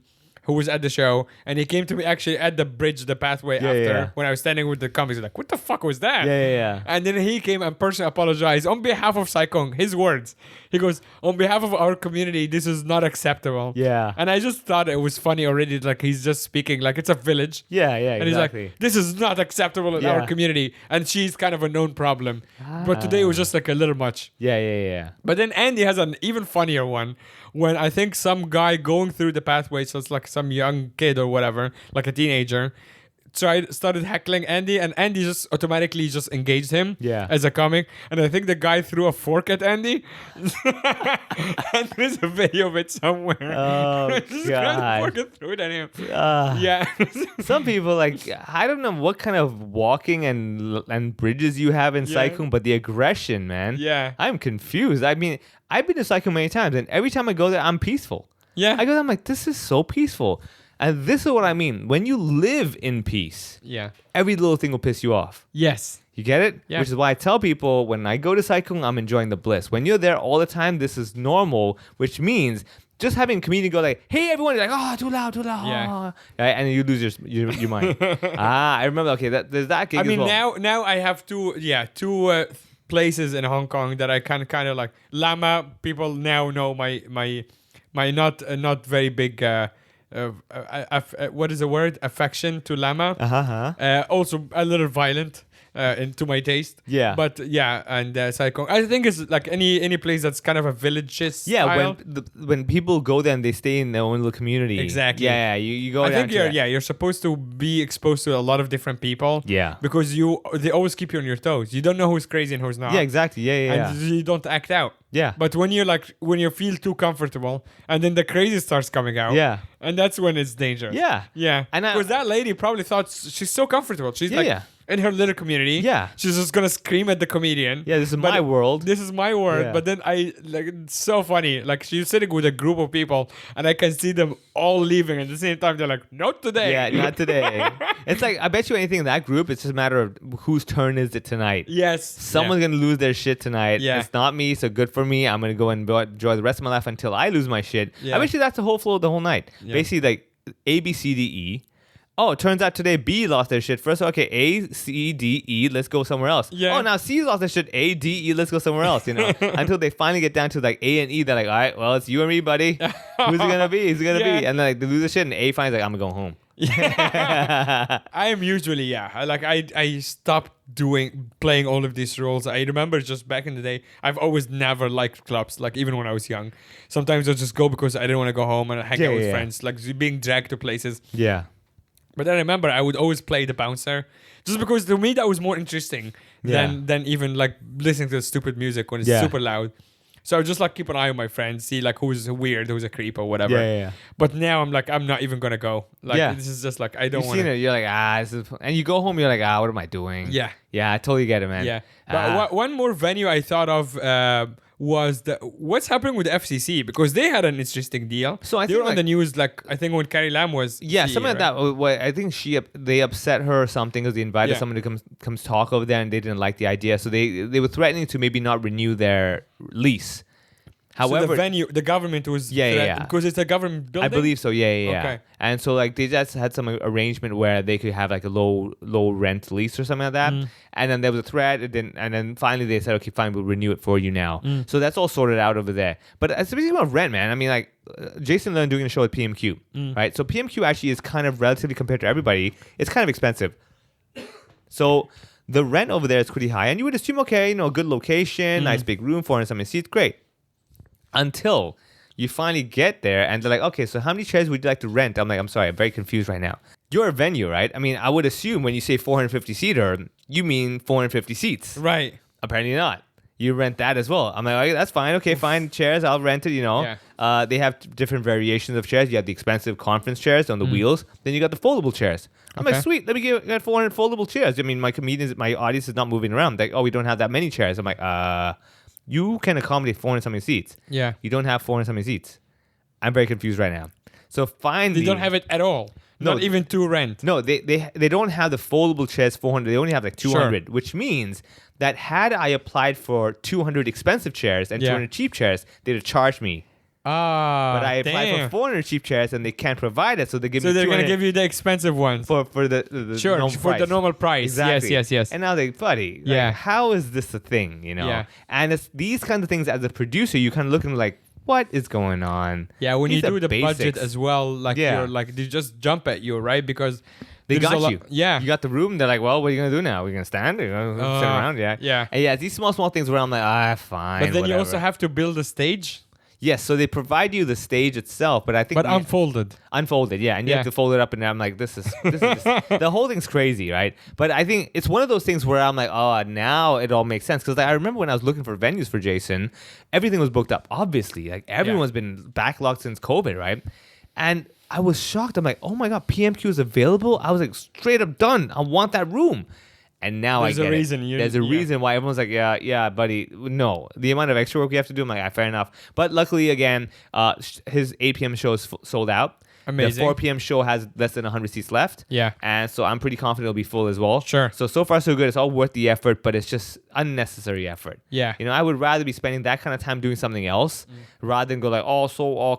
who was at the show, and he came to me actually at the bridge, the pathway after yeah. when I was standing with the comics. He's like, "What the fuck was that?" Yeah. And then he came and personally apologized on behalf of Sai Kung. His words. He goes, "On behalf of our community, this is not acceptable." Yeah. And I just thought it was funny already. Like he's just speaking like it's a village. Yeah, And exactly. he's like, "This is not acceptable in our Yeah. community," and she's kind of a known problem. But today it was just like a little much. yeah. But then Andy has an even funnier one when I think some guy going through the pathway, so it's like some young kid or whatever, like a teenager, started heckling Andy, and Andy just automatically just engaged him Yeah. as a comic. And I think the guy threw a fork at Andy. And there's a video of it somewhere. Oh, Just grabbed the God. fork and threw it at him. Uh, Yeah. Some people like I don't know what kind of walking and bridges you have in Yeah. Sai Kung, but the aggression, man. Yeah. I'm confused. I mean, I've been to Sai Kung many times, and every time I go there, I'm peaceful. Yeah. I go there, I'm like, this is so peaceful. And this is what I mean. When you live in peace, Yeah. every little thing will piss you off. Yes. You get it? Yeah. Which is why I tell people when I go to Sai Kung, I'm enjoying the bliss. When you're there all the time, this is normal, which means just having a comedian go like, "Hey everyone," you're like, "Oh, too loud." Yeah. Right? And you lose your mind. I remember. Okay, there's that gig. I mean, as well. now I have two places in Hong Kong that I kind of like. Lama people now know my not very big what is the word, affection to Lama. Also a little violent into my taste. Yeah. But yeah, and Sai Kung, I think it's like any place that's kind of a village Yeah, style. when people go there and they stay in their own little community. Exactly. Yeah, you go I down think to that. you're supposed to be exposed to a lot of different people. Yeah. Because they always keep you on your toes. You don't know who's crazy and who's not. Yeah, exactly. Yeah. And you don't act out. Yeah. But when you feel too comfortable and then the crazy starts coming out. Yeah. And that's when it's dangerous. Yeah. Yeah. And because that lady probably thought she's so comfortable. She's Yeah. in her little community. Yeah. She's just gonna scream at the comedian. Yeah, this is But my world. This is my world. Yeah. But then it's so funny. Like she's sitting with a group of people and I can see them all leaving at the same time. They're like, "Not today." Yeah, not today. It's like, I bet you anything in that group, it's just a matter of whose turn is it tonight. Yes. Someone's going to lose their shit tonight. Yeah. It's not me, so good for me. I'm going to go and enjoy the rest of my life until I lose my shit. Yeah. I bet you that's the whole flow of the whole night. Yeah. Basically, like A, B, C, D, E. Oh, it turns out today B lost their shit first. Okay, A, C, D, E, let's go somewhere else. Yeah. Oh, now C lost their shit. A, D, E, let's go somewhere else, Until they finally get down to like A and E, they're like, all right, well, it's you and me, buddy. Who's it going to be? Who's it going to Yeah. be? And then like, they lose their shit, and A finally like, I'm going to go home. I am usually I stopped playing all of these roles. I remember just back in the day, I've always never liked clubs. Like even when I was young, sometimes I'll just go because I didn't want to go home and hang out with friends. Like being dragged to places. Yeah. But I remember I would always play the bouncer, just because to me that was more interesting than even like listening to the stupid music when it's super loud. So I would just like keep an eye on my friends, see like who's weird, who's a creep or whatever. Yeah. But now I'm like, I'm not even gonna go. Like this is just like I don't You've want seen to. it, you're like, this is, and you go home, you're like, what am I doing? Yeah. Yeah, I totally get it, man. Yeah. But one more venue I thought of was what's happening with FCC, because they had an interesting deal. So I they think, were on the news, like I think when Carrie Lam was something like that. Well, I think they upset her or something because they invited Yeah. someone to come talk over there, and they didn't like the idea, so they were threatening to maybe not renew their lease. However, so the venue, the government was Yeah. because it's a government building. I believe so. Yeah. Okay. And so like they just had some arrangement where they could have like a low rent lease or something like that. And then there was a threat, and then finally they said, okay, fine, we'll renew it for you now. So that's all sorted out over there. But speaking about rent, man, I mean like Jason Lynn doing a show at PMQ, right? So PMQ actually is kind of relatively compared to everybody, it's kind of expensive. So the rent over there is pretty high, and you would assume, okay, good location, nice big room, 400-something seats, great. Until you finally get there and they're like, okay, so how many chairs would you like to rent? I'm like, I'm sorry, I'm very confused right now. You're a venue, right? I mean, I would assume when you say 450 seater, you mean 450 seats. Right. Apparently not. You rent that as well. I'm like, okay, that's fine. Okay, fine. Chairs, I'll rent it, Yeah. They have different variations of chairs. You have the expensive conference chairs on the wheels. Then you got the foldable chairs. I'm like, sweet, let me get 400 foldable chairs. I mean, my audience is not moving around. Like, oh, we don't have that many chairs. I'm like, you can accommodate 400-something seats. Yeah. You don't have 400-something seats. I'm very confused right now. So finally, They don't have it at all. No. Not even to rent. No, they don't have the foldable chairs 400. They only have like 200, which means that had I applied for 200 expensive chairs and 200 cheap chairs, they'd have charged me. Ah, But I applied for 400 cheap chairs and they can't provide it, so they give me. So they're 200 gonna give you the expensive ones. for the Sure, normal for price. the normal price. Exactly. Yes. And now they, buddy, like, Yeah. how is this a thing? You know. Yeah. And it's these kinds of things as a producer, you kind of looking like, what is going on? Yeah, when These you are do the budget basics. as well, like Yeah. you're like they just jump at you, right? Because They there's a got lot- you. Yeah. You got the room. They're like, well, what are you going to do now? We're going to stand? You're going to sit around? Yeah. yeah. And yeah, these small things where I'm like, fine. But then you also whatever." have to build a stage, Yes, so they provide you the stage itself, but I think but unfolded. unfolded, yeah, and you Yeah. have to fold it up, and I'm like, this is the whole thing's crazy, right? But I think it's one of those things where I'm like, oh, now it all makes sense, because I remember when I was looking for venues for Jason, everything was booked up, obviously, like everyone's been backlogged since COVID, right? And I was shocked. I'm like, oh my god, PMQ is available. I was like, straight up done. I want that room. And now There's I a get reason it. you- There's a yeah. reason why everyone's like, yeah, buddy. No, the amount of extra work we have to do, I'm like, fair enough. But luckily, again, his 8 p.m. show is sold out. Amazing. The 4 p.m. show has less than 100 seats left. Yeah. And so I'm pretty confident it'll be full as well. Sure. So far, so good. It's all worth the effort, but it's just unnecessary effort. Yeah. You know, I would rather be spending that kind of time doing something else rather than go like,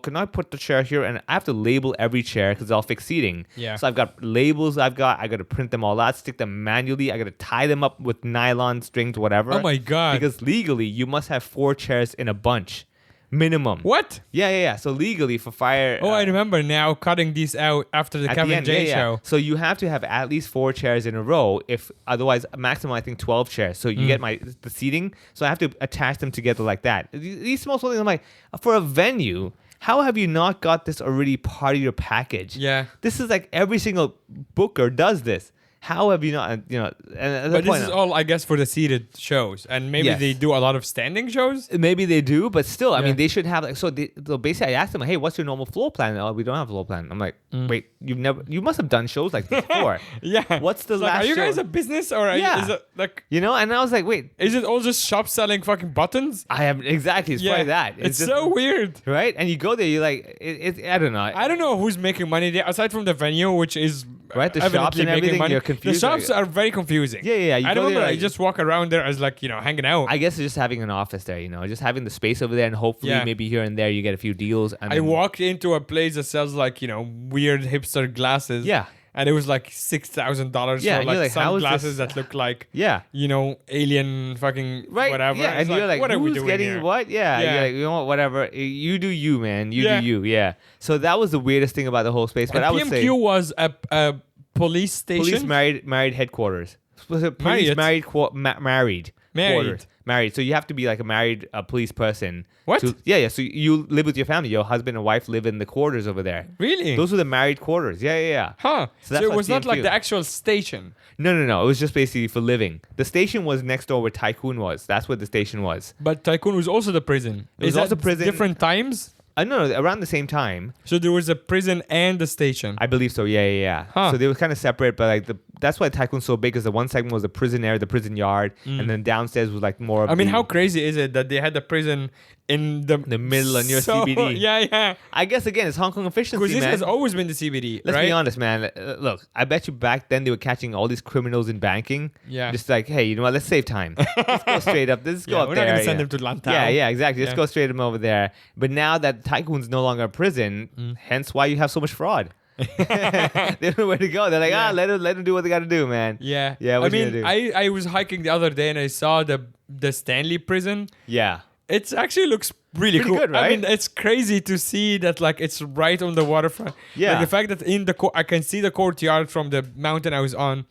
can I put the chair here? And I have to label every chair because it's all fixed seating. Yeah. So I've got labels I got to print them all out, stick them manually. I got to tie them up with nylon strings, whatever. Oh my God. Because legally, you must have 4 chairs in a bunch. Minimum. What? Yeah. So legally for fire. Oh, I remember now cutting these out after the at Kevin the end, J show. So you have to have at least 4 chairs in a row. If otherwise, maximum I think 12 chairs. So you get the seating. So I have to attach them together like that. These small things. I'm like, for a venue, how have you not got this already part of your package? Yeah. This is like every single booker does this. How have you not? You know. And at the But this point, is all, I guess, for the seated shows, and maybe Yes. they do a lot of standing shows. maybe they do, but still, I Yeah. mean, they should have like. So basically, I asked them, "Hey, what's your normal floor plan?" Oh, we don't have a floor plan. I'm like, wait, you must have done shows like this before. Yeah. What's the It's like, last are you guys show? a business or are Yeah. you, is it like? You know, and I was like, wait, Is it all just shops selling fucking buttons? I have exactly. It's probably that. It's just- so weird. right. And you go there, you're like, I don't know. I don't know who's making money there aside from the venue, which is Right, the evidently shops and making everything, money. you're confused, The shops like- are very confusing. Yeah. You I go remember there, I like- just walk around there as like hanging out. I guess it's just having an office there, you know, just having the space over there, and hopefully Yeah. maybe here and there you get a few deals. And I then- walked into a place that sells like weird hipster glasses. Yeah. And it was like $6,000 Yeah, for and you're like like, how is sunglasses this- that look like Yeah. alien fucking Right. whatever. Yeah, It's and you're like, what are we who's doing getting here? what? Yeah. Yeah. You're like, you know what? Whatever. You do you, man. You Yeah. do you. Yeah. So that was the weirdest thing about the whole space. But And I would PMQ say was a police station. police married headquarters. Was it Marriott. police married Married. quarters. Married. So you have to be like a married police person. What? Yeah. So you live with your family. Your husband and wife live in the quarters over there. Really? Those were the married quarters. Yeah. Huh. So So, that's it why was not like PMQ. the actual station. No. It was just basically for living. The station was next door where Tycoon was. That's where the station was. But Tycoon was also the prison. It was Is that also prison. different times? No, around the same time. So there was a prison and the station. I believe so. Yeah. Huh. So they were kind of separate, but like that's why Tycoon's so big. Because the one segment was the prison area, the prison yard, and then downstairs was like more. Of I mean, the- how crazy is it that they had the prison in the middle of near so, CBD? Yeah. I guess again, it's Hong Kong efficiency, Because this man. has always been the CBD, Let's right? be honest, man. Look, I bet you back then they were catching all these criminals in banking. Yeah. Just like, hey, you know what? Let's save time. Let's go straight up. Let's go Yeah, up we're there. not gonna send yeah. them to Lantau. Yeah, exactly. Let's Yeah. go straight them over there. But now that Tycoon's no longer a prison, hence why you have so much fraud. They don't know where to go. They're like, let them do what they got to do, man. Yeah. Yeah, I what you mean, gonna do? I was hiking the other day and I saw the Stanley prison. Yeah. It actually looks really Pretty cool. good, right? I mean, it's crazy to see that like it's right on the waterfront. Yeah. Like the fact that in the I can see the courtyard from the mountain I was on,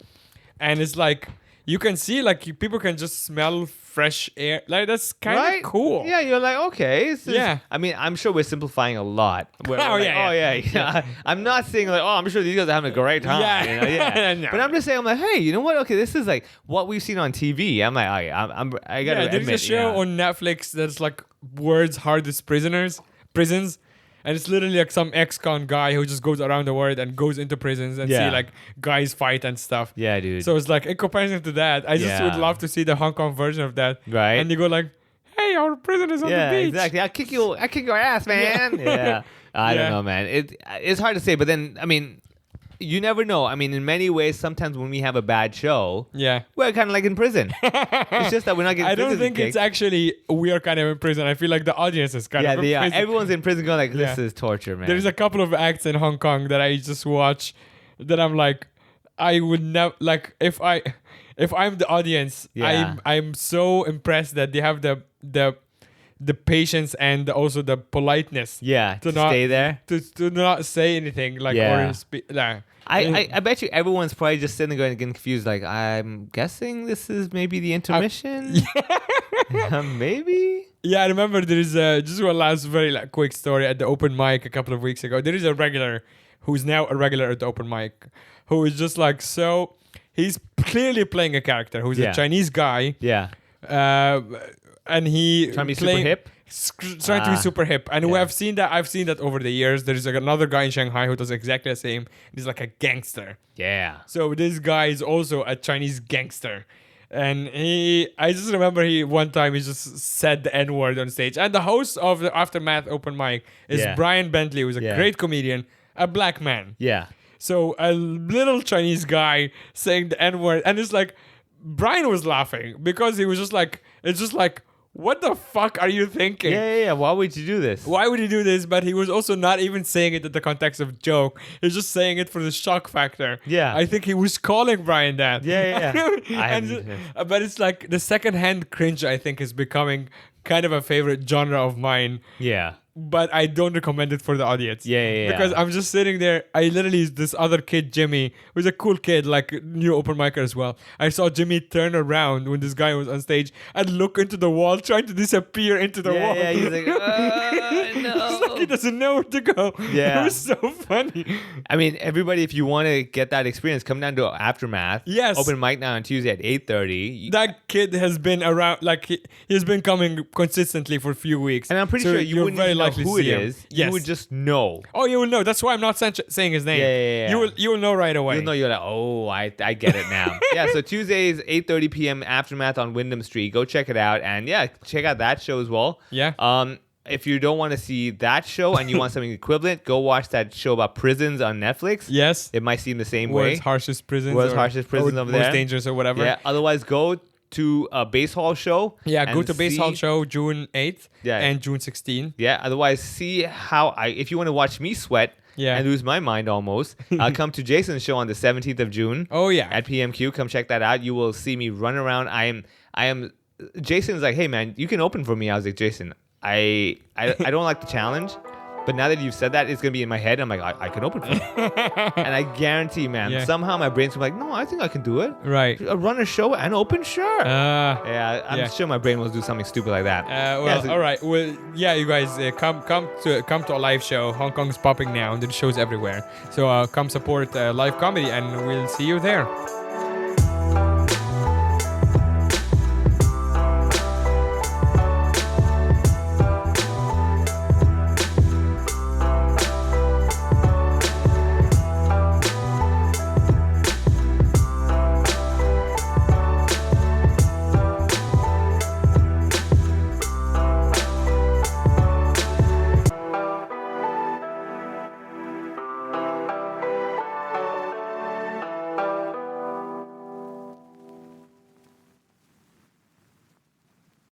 and it's like you can see like people can just smell fresh air. Like that's kind of Right? cool. Yeah, you're like, okay. Yeah. I mean, I'm sure we're simplifying a lot. We're like, yeah. I'm not saying like, I'm sure these guys are having a great time. Yeah. You know? Yeah. No. But I'm just saying, I'm like, hey, you know what? Okay, this is like what we've seen on TV. I'm like, I gotta Yeah, there's admit, a show on Netflix that's like world's hardest prisons, and it's literally like some ex-con guy who just goes around the world and goes into prisons and Yeah. see like guys fight and stuff. Yeah, dude. So it's like in comparison to that, I just would Yeah. love to see the Hong Kong version of that. Right. And you go like, hey, our prison is on Yeah, the beach. exactly. I kick your ass, man. Yeah. I don't know, man. It's hard to say, but then I mean, you never know. I mean, in many ways, sometimes when we have a bad show, Yeah. we're kind of like in prison. It's just that we're not getting. I don't physically think it's kicked. actually we are kind of in prison. I feel like the audience is kind Yeah, of in they are. prison. Everyone's in prison going like, this Yeah. is torture, man. There's a couple of acts in Hong Kong that I just watch that I'm like, I would never like if I'm the audience, Yeah. I'm so impressed that they have the patience and also the politeness. yeah, to not stay there. to not say anything like Yeah. or speak. Nah. I bet you everyone's probably just sitting there going getting confused. Like, I'm guessing this is maybe the intermission. Maybe. Yeah, I remember there is just one last very quick story at the open mic a couple of weeks ago. There is a regular who's now a regular at the open mic who is just like so. He's clearly playing a character who's Yeah. a Chinese guy. Yeah. And he Trying to be super hip? Trying to be super hip, and we Yeah. have seen that. I've seen that over the years. There's like another guy in Shanghai who does exactly the same. He's like a gangster. Yeah. So this guy is also a Chinese gangster, and I just remember one time he just said the N word on stage, and the host of the Aftermath open mic is Yeah. Brian Bentley, who's a Yeah. great comedian, a black man. Yeah. So a little Chinese guy saying the N word, and it's like Brian was laughing because he was just like, it's just like, what the fuck are you thinking? Yeah. Why would you do this? Why would he do this? But he was also not even saying it in the context of joke. He's just saying it for the shock factor. Yeah. I think he was calling Brian that. Yeah. But it's like the secondhand cringe, I think, is becoming kind of a favorite genre of mine. Yeah. But I don't recommend it for the audience. Yeah. Because I'm just sitting there. I literally, this other kid, Jimmy, who's a cool kid, like new open micer as well. I saw Jimmy turn around when this guy was on stage and look into the wall, trying to disappear into the wall. Yeah. He's like, no. It's like he doesn't know where to go. Yeah. It was so funny. I mean, everybody, if you want to get that experience, come down to Aftermath. Yes. Open mic now on Tuesday at 8:30. That kid has been around, like he's been coming consistently for a few weeks. And I'm pretty So sure you you're wouldn't very even know likely to who it see him. is. Yes. You would just know. Oh, you will know. That's why I'm not saying his name. Yeah. You will know right away. You'll know you're like, oh, I get it now. Yeah, so Tuesdays, 8:30 p.m. Aftermath on Wyndham Street. Go check it out. And yeah, check out that show as well. Yeah. If you don't want to see that show and you want something equivalent, go watch that show about prisons on Netflix. Yes. It might seem the same World's way. harshest prisons. World's or- harshest prisons or over most there. dangerous or whatever. Yeah. Otherwise, go to a Base Hall show. Yeah, go and to Base see- Hall show June 8th Yeah. and June 16th. Yeah. Otherwise, see how if you want to watch me sweat Yeah. and lose my mind almost, come to Jason's show on the 17th of June. Oh, yeah. At PMQ. Come check that out. You will see me run around. I am. Jason's like, hey man, you can open for me. I was like, Jason, I don't like the challenge, but now that you've said that, it's gonna be in my head. I'm like, I can open for you, and I guarantee, man, Yeah. somehow my brain's gonna be like, no, I think I can do it. Right. Run a show and open, sure. Yeah, I'm yeah. sure my brain will do something stupid like that. Well, Yeah, so- all right. Well, yeah, you guys come to a live show. Hong Kong's popping now, and there's shows everywhere. So come support live comedy, and we'll see you there.